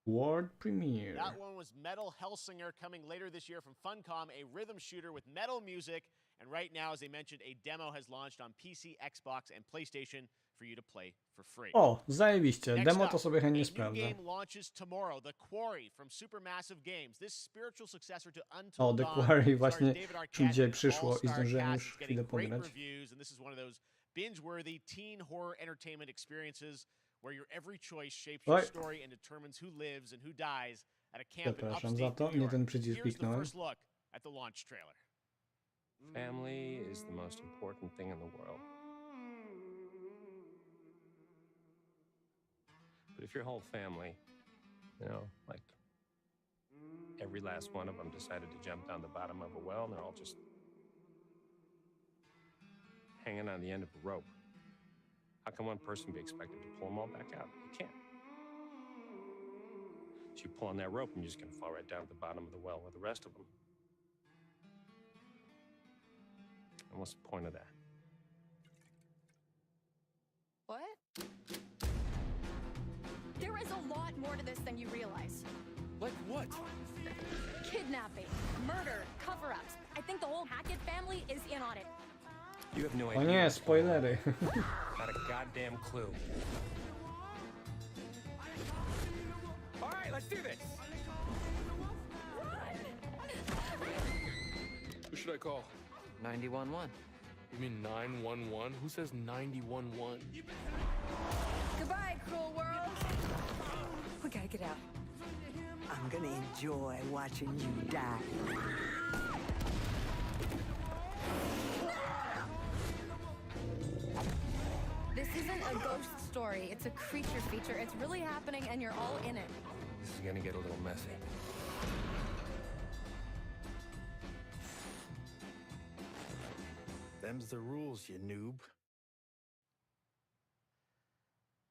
[SPEAKER 2] World premiere.
[SPEAKER 1] That one was Metal Hellsinger, coming later this year from Funcom, a rhythm shooter with metal music. And right now, as I mentioned, a demo has launched on PC, Xbox, and PlayStation for you to play for free.
[SPEAKER 2] O, zajebiście.
[SPEAKER 1] Next
[SPEAKER 2] Demo
[SPEAKER 1] up,
[SPEAKER 2] to sobie chętnie
[SPEAKER 1] a
[SPEAKER 2] sprawdzę.
[SPEAKER 1] new game launches tomorrow, The Quarry from Supermassive Games. This spiritual successor to
[SPEAKER 2] O,
[SPEAKER 1] Until
[SPEAKER 2] The
[SPEAKER 1] Dawn
[SPEAKER 2] Quarry
[SPEAKER 1] stars
[SPEAKER 2] właśnie
[SPEAKER 1] David Arquette
[SPEAKER 2] dzisiaj
[SPEAKER 1] and
[SPEAKER 2] przyszło i
[SPEAKER 1] all-star
[SPEAKER 2] zdążyłem
[SPEAKER 1] cast.
[SPEAKER 2] już
[SPEAKER 1] It's
[SPEAKER 2] chwilę
[SPEAKER 1] getting great
[SPEAKER 2] pograć.
[SPEAKER 1] reviews, and this is one of those binge-worthy teen horror entertainment experiences where your every choice shapes your
[SPEAKER 2] Oj.
[SPEAKER 1] story and determines who lives and who dies at a camp in
[SPEAKER 2] Przepraszam za
[SPEAKER 1] upstate
[SPEAKER 2] to,
[SPEAKER 1] New
[SPEAKER 2] nie
[SPEAKER 1] York.
[SPEAKER 2] ten przycisk
[SPEAKER 1] Here's the
[SPEAKER 2] kliknąłem.
[SPEAKER 1] first look at the launch trailer.
[SPEAKER 12] Family is the most important thing in the world. But if your whole family, you know, like every last one of them decided to jump down the bottom of a well and they're all just hanging on the end of a rope, how can one person be expected to pull them all back out? You can't. So you pull on that rope and you're just gonna fall right down at the bottom of the well with the rest of them. And what's the point of that?
[SPEAKER 6] What? There is a lot more to this than you realize.
[SPEAKER 23] Like what?
[SPEAKER 6] Kidnapping, murder, cover-ups. I think the whole Hackett family is in on it.
[SPEAKER 12] You have no
[SPEAKER 2] O
[SPEAKER 12] idea.
[SPEAKER 2] nie, spoilery.
[SPEAKER 12] Not a goddamn clue.
[SPEAKER 23] All right, let's do this.
[SPEAKER 13] Who should I call?
[SPEAKER 24] 911.
[SPEAKER 13] You mean 911? Who says 911?
[SPEAKER 6] Goodbye, cruel world. We gotta get out.
[SPEAKER 25] I'm gonna enjoy watching you die.
[SPEAKER 6] This isn't a ghost story. It's a creature feature. It's really happening and you're all in it.
[SPEAKER 12] This is gonna get a little messy.
[SPEAKER 26] Them's the rules, you noob.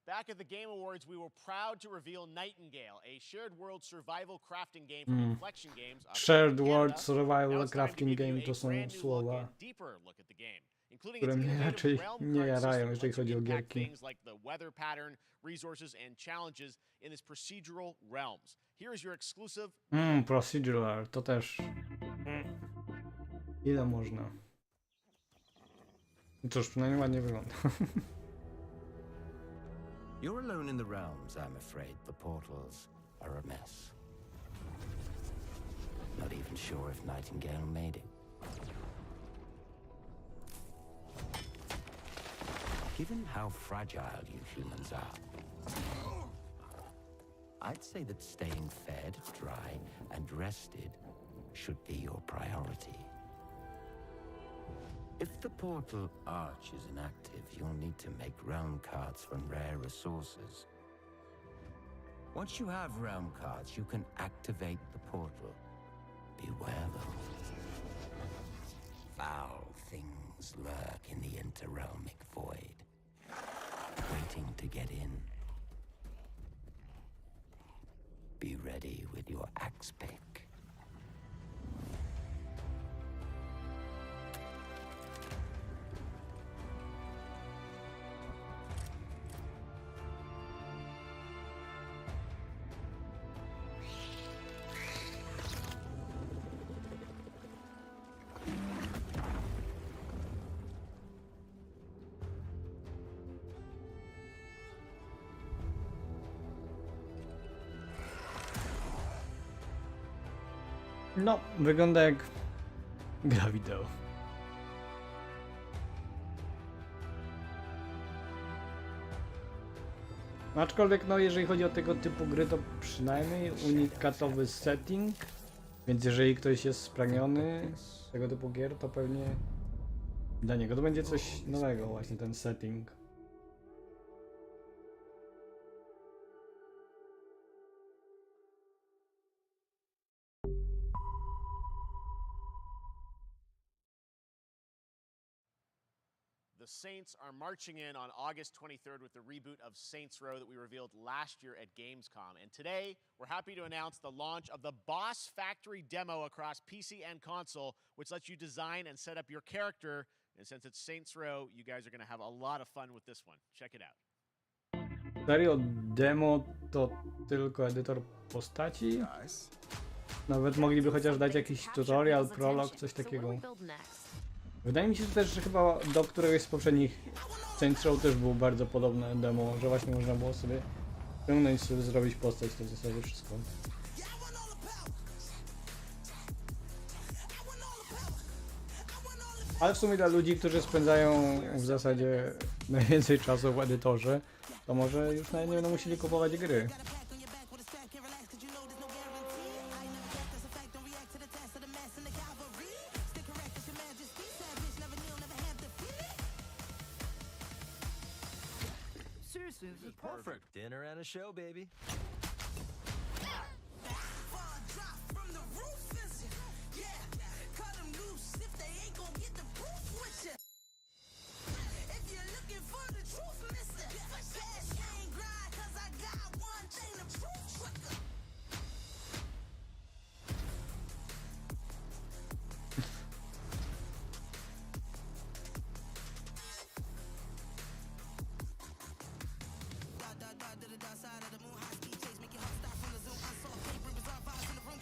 [SPEAKER 1] Back at the Game Awards, we were proud to reveal Nightingale, a shared world survival crafting game from Reflection Games.
[SPEAKER 2] Shared World Survival Crafting Game to są słowa,
[SPEAKER 1] Deeper look at the game, including
[SPEAKER 2] które
[SPEAKER 1] its
[SPEAKER 2] mnie
[SPEAKER 1] innovative
[SPEAKER 2] raczej
[SPEAKER 1] realm
[SPEAKER 2] nie
[SPEAKER 1] card
[SPEAKER 2] jarają,
[SPEAKER 1] system
[SPEAKER 2] jeżeli
[SPEAKER 1] lets you
[SPEAKER 2] chodzi o
[SPEAKER 1] impact
[SPEAKER 2] gierki.
[SPEAKER 1] things like the weather pattern, resources, and challenges in this procedural realms. Here is your exclusive.
[SPEAKER 2] Procedural, to też. Ile można? Cóż, przynajmniej ładnie wygląda.
[SPEAKER 27] You're alone in the realms, I'm afraid. The portals are a mess. Not even sure if Nightingale made it. Given how fragile you humans are, I'd say that staying fed, dry, and rested should be your priority. If the portal arch is inactive, you'll need to make realm cards from rare resources. Once you have realm cards, you can activate the portal. Beware though. Foul things lurk in the interrealmic void, waiting to get in. Be ready with your axe pick.
[SPEAKER 2] No, wygląda jak gra wideo. Aczkolwiek, no, jeżeli chodzi o tego typu gry, to przynajmniej unikatowy setting, więc jeżeli ktoś jest spragniony tego typu gier, to pewnie dla niego to będzie coś nowego, właśnie ten setting.
[SPEAKER 1] The Saints are marching in on August 23rd with the reboot of Saints Row that we revealed last year at Gamescom. And today, we're happy to announce the launch of the Boss Factory demo across PC and console, which lets you design and set up your character. And since it's Saints Row, you guys are going to have a lot of fun with this one. Check it out.
[SPEAKER 2] Serio, demo to tylko edytor postaci? Nawet mogliby chociaż dać jakiś tutorial, prolog, coś takiego. Wydaje mi się też, że chyba do któregoś z poprzednich Saints Row też było bardzo podobne demo, że właśnie można było sobie ściągnąć, sobie zrobić postać, to w zasadzie wszystko. Ale w sumie dla ludzi, którzy spędzają w zasadzie najwięcej czasu w edytorze, to może już nawet nie będą musieli kupować gry.
[SPEAKER 23] Seriously, this is perfect. Dinner and a show, baby.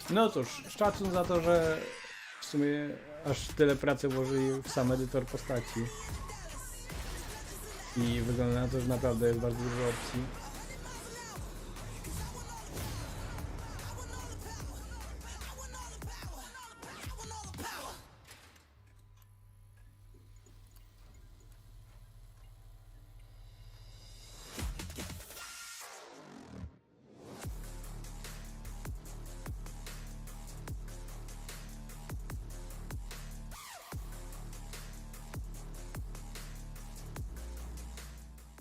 [SPEAKER 2] No cóż, szacun za to, że w sumie aż tyle pracy włożyli w sam edytor postaci. I wygląda na to, że naprawdę jest bardzo dużo opcji.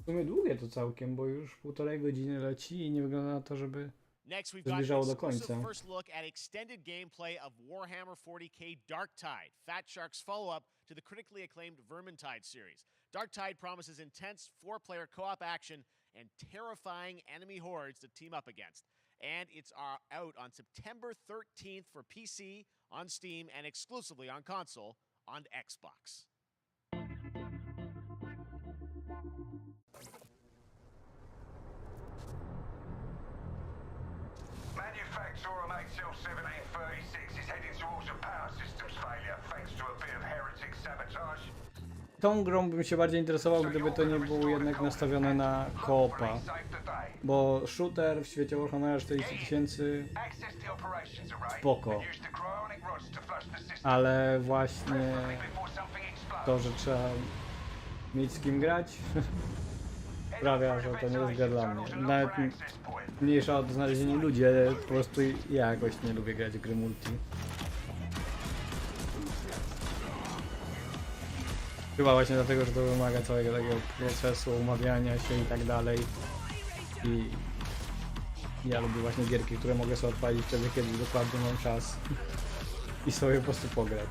[SPEAKER 2] W sumie długie to całkiem, bo już 1,5 godziny leci i nie wygląda na to, żeby
[SPEAKER 1] Next, we've got
[SPEAKER 2] zbliżało do
[SPEAKER 1] an
[SPEAKER 2] końca.
[SPEAKER 1] exclusive first look at extended gameplay of Warhammer 40k Darktide, Fat Shark's follow-up to the critically acclaimed Vermintide series. Darktide promises intense 4-player co-op action and terrifying enemy hordes to team up against. And it's out on September 13th for PC, on Steam, and exclusively on console on Xbox.
[SPEAKER 4] Manufacturer MHL1736 is heading towards a power systems failure thanks to a bit of heretic sabotage.
[SPEAKER 2] Tą grą bym się bardziej interesował, gdyby to nie było jednak nastawione na koopa. Bo shooter w świecie Warhammera 40 000 spoko. ale właśnie to, że trzeba mieć z kim grać, sprawia, że to nie jest gra dla mnie. Nawet mniejsza o znalezienie ludzi, ale po prostu ja jakoś nie lubię grać w gry multi. Chyba właśnie dlatego, że to wymaga całego takiego procesu umawiania się i tak dalej. I ja lubię właśnie gierki, które mogę sobie odpalić wtedy, kiedy dokładnie mam czas i sobie po prostu pograć.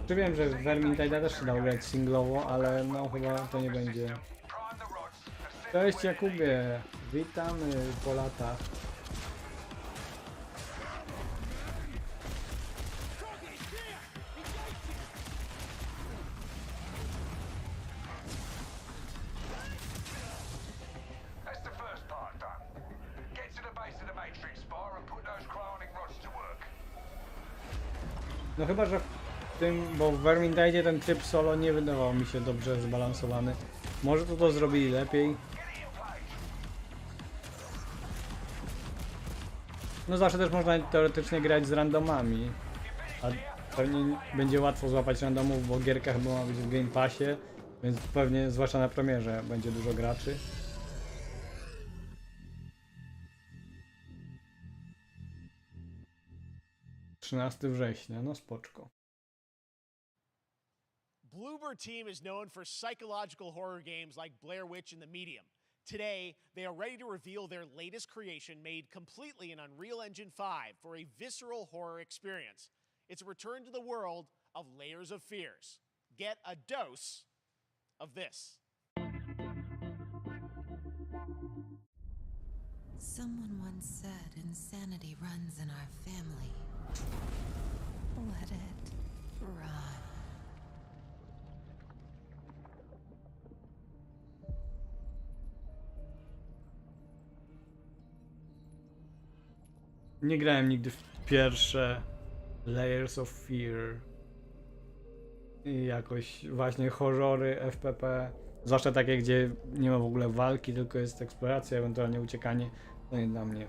[SPEAKER 2] Czy wiem, że w Vermintide'a też się dało grać singlowo, ale no chyba to nie będzie. Cześć Jakubie, witamy po latach. No chyba, że w tym, bo w Vermintide'ie ten tryb solo nie wydawał mi się dobrze zbalansowany. Może to zrobili lepiej. No zawsze też można teoretycznie grać z randomami. A pewnie będzie łatwo złapać randomów, bo gierka chyba ma być w Game Passie, więc pewnie, zwłaszcza na premierze, będzie dużo graczy. Września, no spoczko.
[SPEAKER 1] Bloober Team is known for psychological horror games like Blair Witch and The Medium. Today, they are ready to reveal their latest creation made completely in Unreal Engine 5 for a visceral horror experience. It's a return to the world of Layers of Fears. Get a dose of this.
[SPEAKER 20] Someone once said insanity runs in our family. Let it run.
[SPEAKER 2] Nie grałem nigdy w pierwsze Layers of Fear. I jakoś właśnie horrory, FPP. Zwłaszcza takie, gdzie nie ma w ogóle walki, tylko jest eksploracja, ewentualnie uciekanie. To nie dla mnie.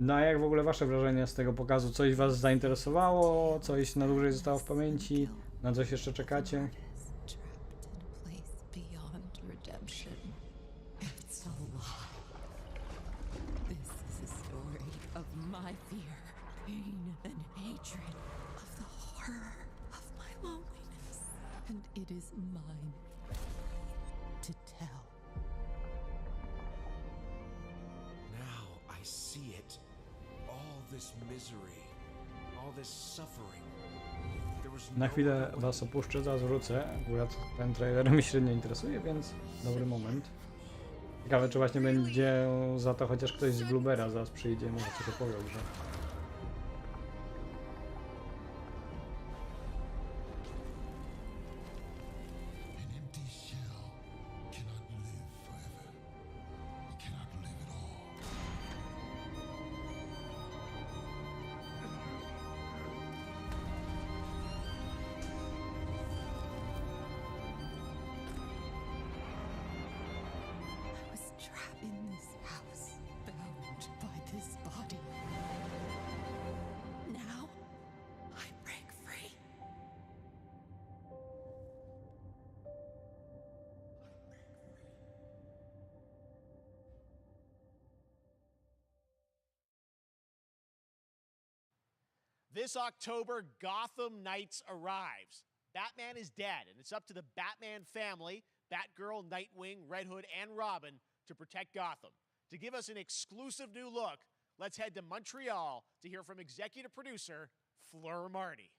[SPEAKER 2] No a jak w ogóle wasze wrażenia z tego pokazu? Coś was zainteresowało? Coś na dłużej zostało w pamięci? Na coś jeszcze czekacie?
[SPEAKER 20] It is mine to tell.
[SPEAKER 14] Now I see it. All this misery, all this suffering.
[SPEAKER 2] Na chwilę was opuszczę, zaraz wrócę. Akurat ten trailer mnie średnio interesuje, więc dobry moment. Ciekawe, czy właśnie będzie za to chociaż ktoś z Bloobera zaraz przyjdzie, może coś opowie o grze.
[SPEAKER 1] This October, Gotham Knights arrives. Batman is dead, and it's up to the Batman family, Batgirl, Nightwing, Red Hood, and Robin to protect Gotham. To give us an exclusive new look, let's head to Montreal to hear from executive producer Fleur Marty.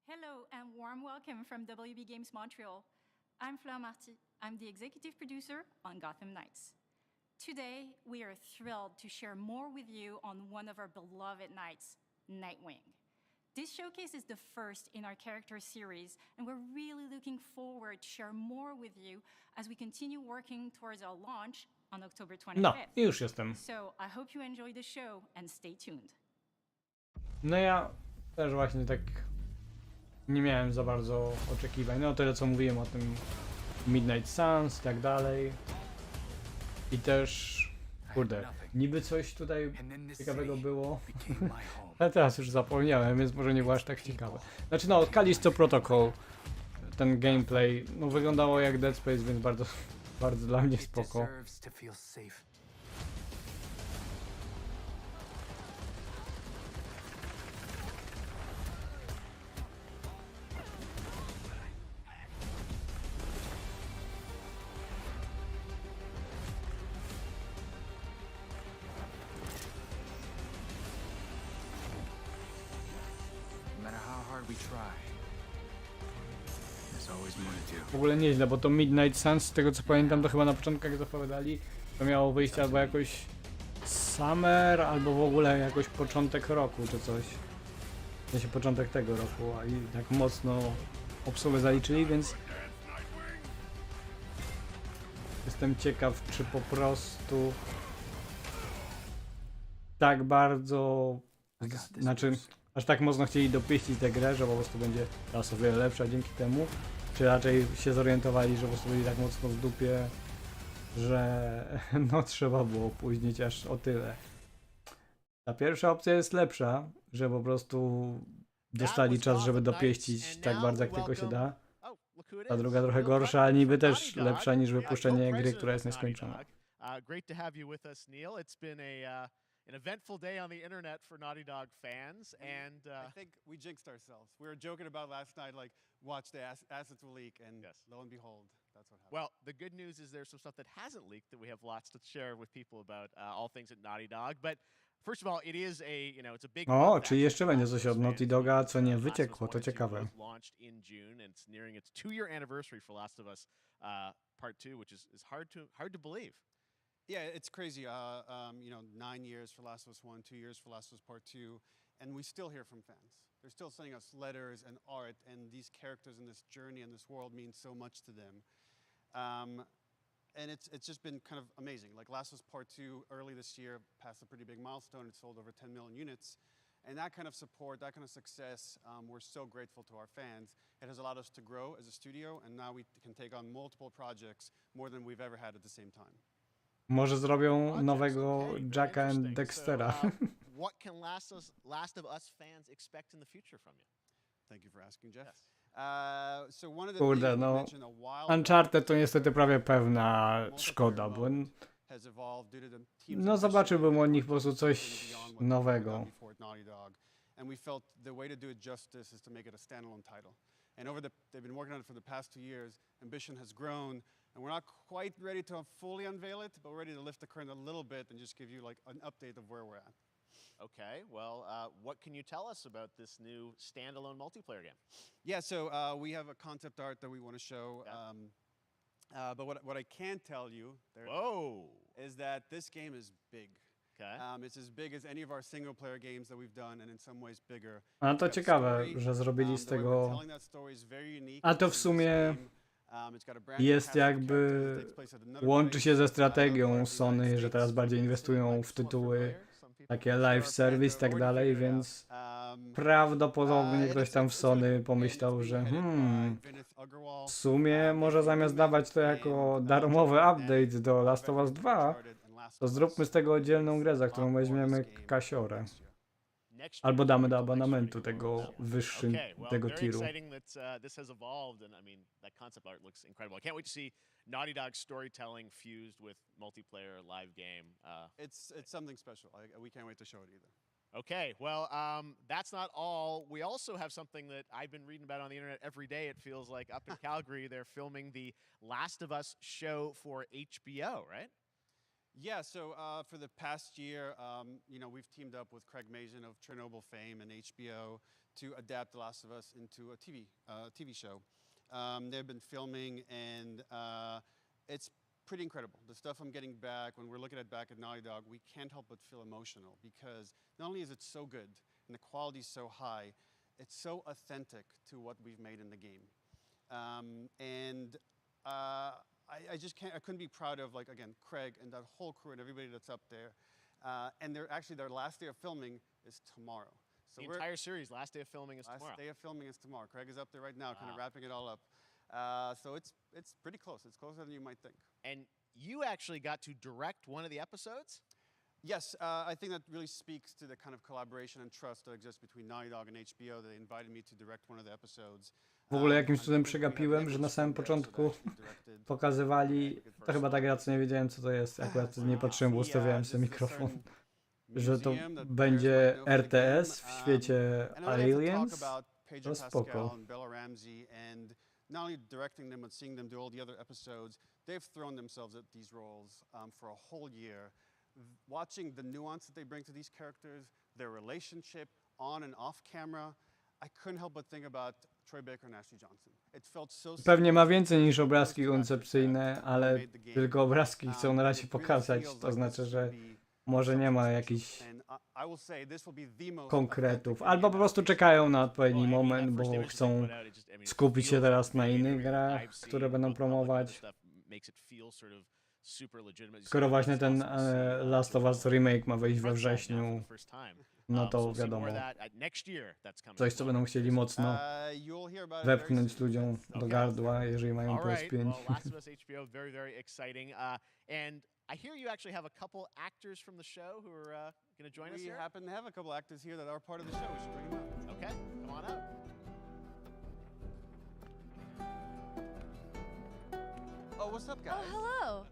[SPEAKER 15] Hello and warm welcome from WB Games Montreal. I'm Fleur Marty. I'm the executive producer on Gotham Knights. Today, we are thrilled to share more with you on one of our beloved knights, Nightwing. This showcase is the first in our character series, and we're really looking forward to share more with you as we continue working towards our launch on October 25th.
[SPEAKER 2] No, już jestem.
[SPEAKER 15] So, I hope you enjoy the show and stay tuned.
[SPEAKER 2] No ja też właśnie tak nie miałem za bardzo oczekiwań. No tyle co mówiłem o tym Midnight Suns i tak dalej. I też, kurde, niby coś tutaj ciekawego było, ale teraz już zapomniałem, więc może nie było aż tak ciekawe. Znaczy no, Callisto Protocol, ten gameplay, no wyglądało jak Dead Space, więc bardzo, bardzo dla mnie spoko. W ogóle nieźle, bo to Midnight Suns, z tego co pamiętam, to chyba na początku jak zapowiadali, to miało wyjść albo jakoś summer, albo w ogóle jakoś początek roku czy coś. W sensie początek tego roku, a i tak mocno obsługę zaliczyli, więc jestem ciekaw, czy po prostu tak bardzo, znaczy aż tak mocno chcieli dopieścić tę grę, że po prostu będzie teraz o wiele lepsza dzięki temu, czy raczej się zorientowali, że po prostu byli tak mocno w dupie, że no trzeba było opóźnić aż o tyle. Ta pierwsza opcja jest lepsza, że po prostu dostali czas, żeby dopieścić tak bardzo jak tylko się da. Ta druga trochę gorsza, ale niby też lepsza niż wypuszczenie gry, która jest nieskończona.
[SPEAKER 1] Great to have you with us, Neil. It's been an eventful day on the internet for Naughty Dog fans, and
[SPEAKER 5] I think we jinxed ourselves. We were joking about last night, like, watch the assets will leak, and lo and behold, that's what happened.
[SPEAKER 1] Well, the good news is there's some stuff that hasn't leaked that we have lots to share with people about all things at Naughty Dog. But first of all, it is it's a big.
[SPEAKER 2] O, czyli jeszcze będzie coś od Naughty Doga, co nie wyciekło, to ciekawe.
[SPEAKER 1] Launched in June, and it's nearing its 2-year anniversary for Last of Us Part 2, which is hard to believe.
[SPEAKER 5] Yeah, it's crazy. 9 years for Last of Us 1, 2 years for Last of Us Part 2, and we still hear from fans. They're still sending us letters and art, and these characters and this journey and this world mean so much to them. And it's just been kind of amazing. Like Last of Us Part 2 early this year passed a pretty big milestone. It sold over 10 million units. And that kind of support, that kind of success, we're so grateful to our fans. It has allowed us to grow as a studio, and now we can take on multiple projects, more than we've ever had at the same time.
[SPEAKER 2] Może zrobią nowego Jacka and Dextera.
[SPEAKER 1] What can Last of Us fans expect in the future from you?
[SPEAKER 5] Thank you for asking, Jeff. So one of the
[SPEAKER 2] Kurde, no Uncharted to niestety prawie pewna szkoda, bo no zobaczyłbym od nich po prostu coś nowego.
[SPEAKER 5] And we felt the way to do it justice is to make it a standalone title. And they've been working on it for the past 2 years. Ambition has grown, and we're not quite ready to fully unveil it, but we're ready to lift the curtain a little bit and just give you like an update of where we're at.
[SPEAKER 1] Okay, well, what can you tell us about this new standalone multiplayer game?
[SPEAKER 5] Yeah, so we have a concept art that we want to show. But what I can tell you is that this game is big.
[SPEAKER 1] Okay.
[SPEAKER 5] It's as big as any of our single-player games that we've done, and in some ways bigger.
[SPEAKER 2] A to ciekawe, że zrobili z tego. A to w sumie jest jakby łączy się ze strategią Sony, że teraz bardziej inwestują w tytuły takie live service i tak dalej, więc prawdopodobnie ktoś tam w Sony pomyślał, że w sumie może zamiast dawać to jako darmowy update do Last of Us 2, to zróbmy z tego oddzielną grę, za którą weźmiemy kasiorę. Albo damy do abonamentu tego tego tieru.
[SPEAKER 1] Naughty Dog storytelling fused with multiplayer live game.
[SPEAKER 5] It's something special. We can't wait to show it either.
[SPEAKER 1] Okay, well, that's not all. We also have something that I've been reading about on the internet every day. It feels like up in Calgary, they're filming the Last of Us show for HBO, right?
[SPEAKER 5] Yeah, so for the past year, we've teamed up with Craig Mazin of Chernobyl fame and HBO to adapt The Last of Us into a TV show. They've been filming, and it's pretty incredible. The stuff I'm getting back, when we're looking back at Naughty Dog, we can't help but feel emotional, because not only is it so good and the quality is so high, it's so authentic to what we've made in the game. I just I couldn't be proud of, like, again, Craig and that whole crew and everybody that's up there. And their last day of filming is tomorrow. So
[SPEAKER 1] the entire series, last day of filming is tomorrow.
[SPEAKER 5] Last day of filming is tomorrow. Craig is up there right now, kind of wrapping it all up. So it's pretty close. It's closer than you might think.
[SPEAKER 1] And you actually got to direct one of the episodes?
[SPEAKER 5] Yes, I think that really speaks to the kind of collaboration and trust that exists between Naughty Dog and HBO. They invited me to direct one of the episodes.
[SPEAKER 2] W ogóle jakimś cudem przegapiłem, że na samym początku pokazywali, to chyba tak ja co nie wiedziałem co to jest, akurat nie patrzyłem, bo ustawiałem sobie mikrofon, że to będzie RTS w świecie Aliens, to spoko.
[SPEAKER 5] Not only directing them, but seeing them do all the other episodes, they've thrown themselves at these roles for a whole year. Watching the nuance that they bring to these characters, their relationship on and off camera, I couldn't help but think about Troy Baker and Ashley Johnson. It felt so.
[SPEAKER 2] Pewnie ma więcej niż obrazki koncepcyjne, ale tylko obrazki chcą na razie pokazać, to znaczy, że może nie ma jakichś konkretów, albo po prostu czekają na odpowiedni moment, bo chcą skupić się teraz na innych grach, które będą promować. Skoro właśnie ten Last of Us remake ma wyjść we wrześniu, no to wiadomo, coś co będą chcieli mocno wepchnąć ludziom do gardła, jeżeli mają PS5.
[SPEAKER 1] I hear you actually have a couple actors from the show who are going to join us here.
[SPEAKER 5] We happen to have a couple actors here that are part of the show. We should bring them up.
[SPEAKER 1] Okay, come on up.
[SPEAKER 5] Oh, what's up, guys?
[SPEAKER 16] Oh, hello.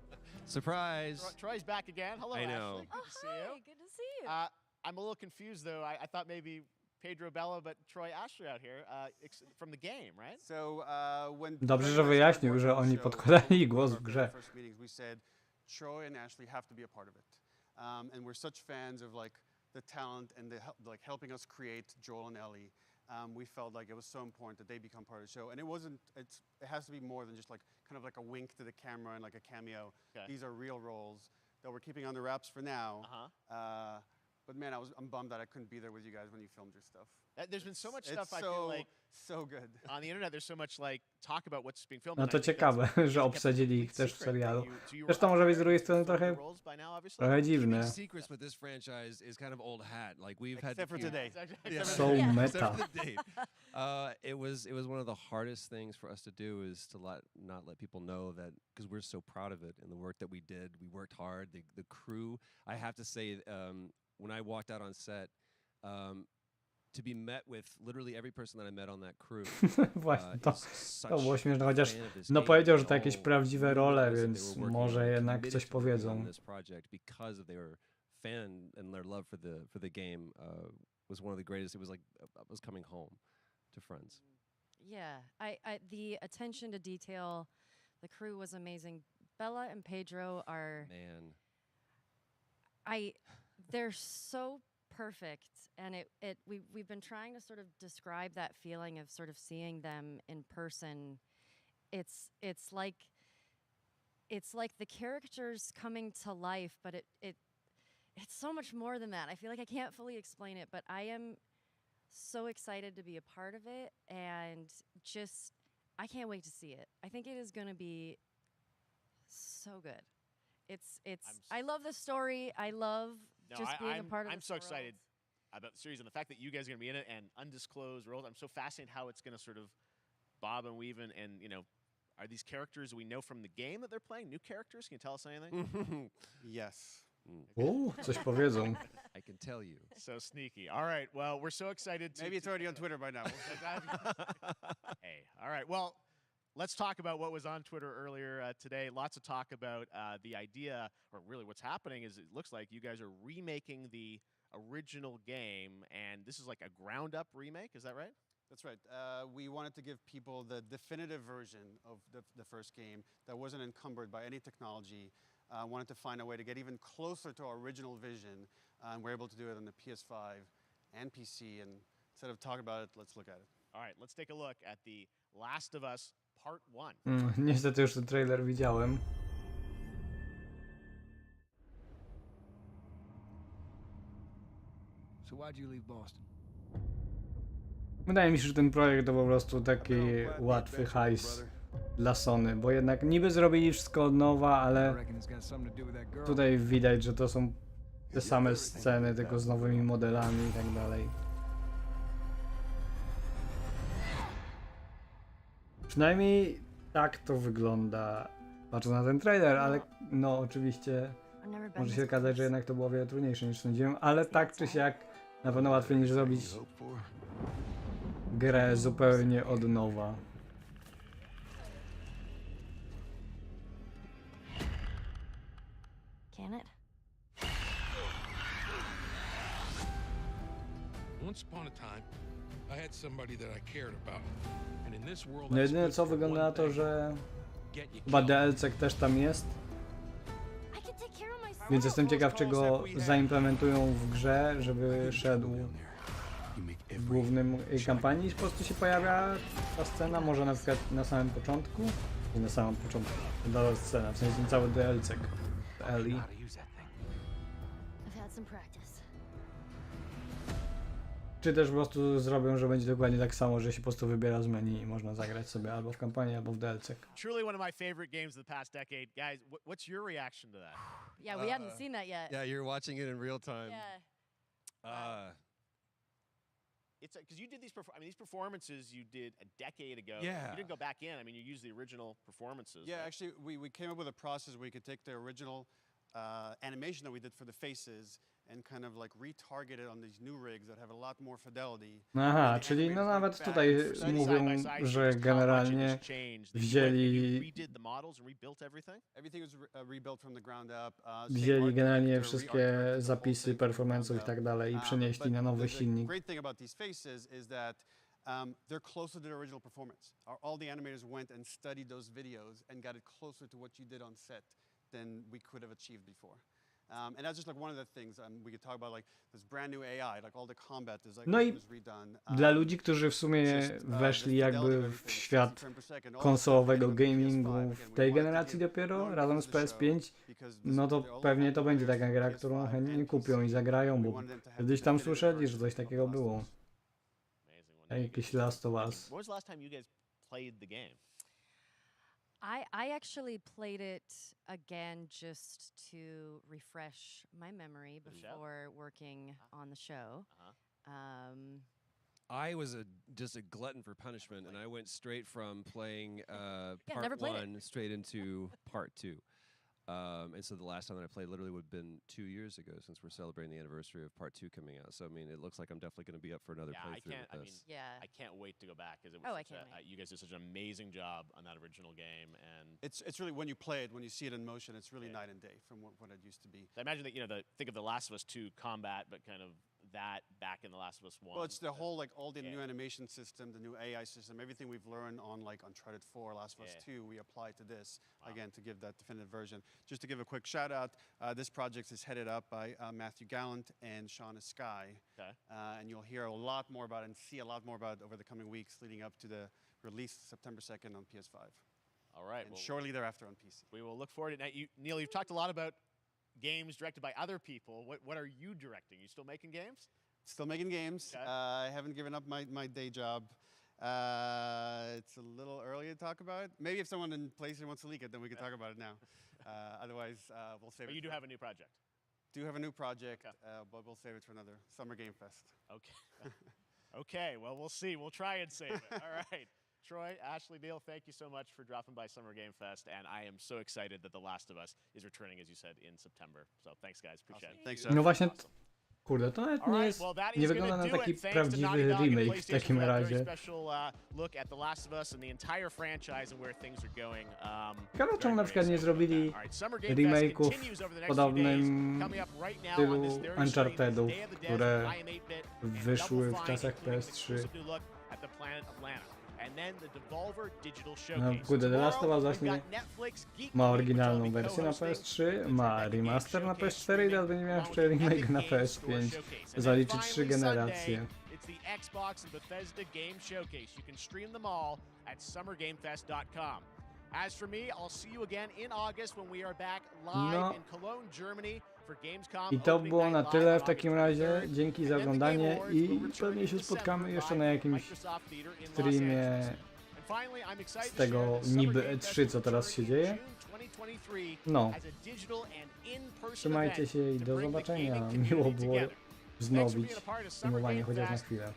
[SPEAKER 13] Surprise.
[SPEAKER 1] Troy's back again. Hello,
[SPEAKER 13] I know.
[SPEAKER 1] Ashley. Good to see you.
[SPEAKER 16] Good to see you.
[SPEAKER 1] I'm a little confused, though. I thought maybe Pedro Bella, but Troy Ashley out here from the game, right?
[SPEAKER 5] So, when
[SPEAKER 2] Dobrze, że wyjaśnił, że oni podkładali głos w grze.
[SPEAKER 5] Troy and Ashley have to be a part of it, and we're such fans of like the talent and like helping us create Joel and Ellie. We felt like it was so important that they become part of the show, and it has to be more than just like kind of like a wink to the camera and like a cameo. Okay. These are real roles that we're keeping under wraps for now. But man, I'm bummed that I couldn't be there with you guys when you filmed your stuff.
[SPEAKER 1] There's been so much stuff I feel like
[SPEAKER 5] so good.
[SPEAKER 1] On the internet. There's so much like talk about what's being filmed.
[SPEAKER 2] No to ciekawe, że obsadzili ich też w serialu. Też to może być z drugiej strony trochę dziwne.
[SPEAKER 13] Secrets with this franchise is kind of old hat. Like we've had
[SPEAKER 5] except for today.
[SPEAKER 2] So meta.
[SPEAKER 13] It was one of the hardest things for us to do is to not let people know that, because we're so proud of it and the work that we did. We worked hard. The crew. I have to say, when I walked out on set, to be met with literally every person that I met on that crew.
[SPEAKER 2] Właśnie, to było śmieszne, chociaż no powiedział, że to jakieś prawdziwe role, więc może jednak coś powiedzą.
[SPEAKER 13] Because of their fan and their love for the game was one of the greatest. It was like I was coming home to friends.
[SPEAKER 16] Yeah, the attention to detail, the crew was amazing. Bella and Pedro are they're so perfect, and we've been trying to sort of describe that feeling of sort of seeing them in person. It's like the characters coming to life, but it's so much more than that. I feel like I can't fully explain it, but I am so excited to be a part of it, and just I can't wait to see it. I think it is going to be so good. I love the story. I love being a part of
[SPEAKER 1] I'm so excited about the series and the fact that you guys are going to be in it and undisclosed roles. I'm so fascinated how it's going to sort of bob and weave and you know, are these characters we know from the game that they're playing? New characters? Can you tell us anything?
[SPEAKER 5] Yes.
[SPEAKER 2] Coś powiedzą.
[SPEAKER 13] I can tell you.
[SPEAKER 1] So sneaky. All right. Well, we're so excited.
[SPEAKER 5] Maybe it's already on Twitter by now.
[SPEAKER 1] Hey. All right. Well, let's talk about what was on Twitter earlier today. Lots of talk about the idea, or really what's happening is it looks like you guys are remaking the original game, and this is like a ground-up remake. Is that right?
[SPEAKER 5] That's right. We wanted to give people the definitive version of the first game that wasn't encumbered by any technology. Wanted to find a way to get even closer to our original vision, and we're able to do it on the PS5 and PC. And instead of talking about it, let's look at it.
[SPEAKER 1] All right, let's take a look at The Last of Us Part 1.
[SPEAKER 2] Niestety już ten trailer widziałem.
[SPEAKER 18] So why'd you leave Boston?
[SPEAKER 2] Wydaje mi się, że ten projekt to po prostu taki łatwy hajs dla Sony, bo jednak niby zrobili wszystko od nowa, ale tutaj widać, że to są te same sceny, tylko z nowymi modelami i tak dalej. Przynajmniej tak to wygląda, patrząc na ten trailer, ale no oczywiście może się okazać, że jednak to było o wiele trudniejsze niż sądziłem, ale tak czy siak na pewno łatwiej niż zrobić grę zupełnie od nowa.
[SPEAKER 16] Can it?
[SPEAKER 7] Once upon a time, I had somebody that I cared about. And in this world,
[SPEAKER 2] No jedyne co wygląda na to, że chyba DLC też tam jest. Więc jestem ciekaw, czy go zaimplementują w grze, żeby szedł w głównym kampanii. Po prostu się pojawia ta scena, może na przykład na samym początku. Nie na samym początku, ta scena, w sensie cały DLC. Ellie. Czy też po prostu zrobią, że będzie dokładnie tak samo, że się po prostu wybiera z menu i można zagrać sobie albo w kampanii, albo w DLC.
[SPEAKER 1] Truly one of my favorite games of the past decade. Guys, what's your reaction to that?
[SPEAKER 16] Yeah, we hadn't seen that yet.
[SPEAKER 13] Yeah, you're watching it in real time.
[SPEAKER 16] Yeah.
[SPEAKER 1] It's because you did these. These performances you did a decade ago.
[SPEAKER 5] Yeah.
[SPEAKER 1] You didn't go back in. I mean, you used the original performances.
[SPEAKER 5] Yeah,
[SPEAKER 1] right?
[SPEAKER 5] actually, we came up with a process where we could take the original animation that we did for the faces and kind of like retarget it on these new rigs that have a lot more fidelity.
[SPEAKER 2] Aha, czyli no nawet tutaj mówią, że generalnie wzięli generalnie wszystkie zapisy, performance'ów i tak dalej i przenieśli na nowy silnik.
[SPEAKER 5] Great thing about these faces is that they're closer to the original performance. All the animators went and studied those videos and got it closer to what you did on set than we could have achieved before. And that's just like one of the things we could talk about, like this brand new AI, like all the combat is like
[SPEAKER 2] No i
[SPEAKER 5] redone.
[SPEAKER 2] dla ludzi, którzy w sumie weszli jakby w świat konsolowego gamingu w tej generacji dopiero, razem z PS5, no to pewnie to będzie taka gra, którą chętnie kupią i zagrają, bo kiedyś tam słyszeli, że coś takiego było. Jakiś Last of Us.
[SPEAKER 1] When was the last time you guys played the game?
[SPEAKER 16] I actually played it again just to refresh my memory before working on the show.
[SPEAKER 13] I was just a glutton for punishment, and I went straight from playing part 1 straight into part 2. And so the last time that I played literally would have been 2 years ago, since we're celebrating the anniversary of part 2 coming out. So I mean, it looks like I'm definitely going to be up for another playthrough with this.
[SPEAKER 1] I can't wait to go back because you guys did such an amazing job on that original game, and
[SPEAKER 5] it's really when you play it, when you see it in motion, it's really night and day from what it used to be.
[SPEAKER 1] I imagine that think of the Last of Us 2 combat, but kind of that back in the Last of Us 1.
[SPEAKER 5] Well, it's the whole all the new animation system, the new AI system, everything we've learned on like Uncharted 4, Last of Us 2, we apply to this again to give that definitive version. Just to give a quick shout out, this project is headed up by Matthew Gallant and Shauna Sky, and you'll hear a lot more about it and see a lot more about it over the coming weeks leading up to the release September 2nd on PS5.
[SPEAKER 1] All right,
[SPEAKER 5] and shortly thereafter on PC.
[SPEAKER 1] We will look forward to it. Now, Neil, you've talked a lot about games directed by other people. What are you directing? You still making games?
[SPEAKER 5] Still making games. I haven't given up my day job. It's a little early to talk about it. Maybe if someone in PlayStation wants to leak it, then we can talk about it now. Otherwise, we'll save it.
[SPEAKER 1] But you do have a new project.
[SPEAKER 5] Do have a new project, but we'll save it for another Summer Game Fest.
[SPEAKER 1] Okay. Okay, well, we'll see. We'll try and save it. All right. Troy, Ashley, Neil, thank you so much for dropping by Summer Game Fest, and I am so excited that The Last of Us is returning, as you said, in September. So thanks, guys. Appreciate it.
[SPEAKER 5] Thanks,
[SPEAKER 2] No właśnie, kurde, to nawet nie jest, nie wygląda na taki prawdziwy remake w takim razie. Ciekawe, czemu na przykład nie zrobili remake'ów w podobnym stylu Unchartedów, które wyszły w czasach PS3. No kurde, The Last of Us właśnie ma oryginalną wersję na PS3, ma remaster na PS4 i teraz będzie miał jeszcze remake na PS5. Zaliczy 3 generacje.
[SPEAKER 1] As for me, I'll see you again in August when we are back live in Cologne, Germany for Gamescom.
[SPEAKER 2] I to było na tyle w takim razie. Dzięki za oglądanie i pewnie się spotkamy jeszcze na jakimś streamie z tego niby E3, co teraz się dzieje. No. Trzymajcie się i do zobaczenia. Miło było wznowić streamowanie chociaż na chwilę.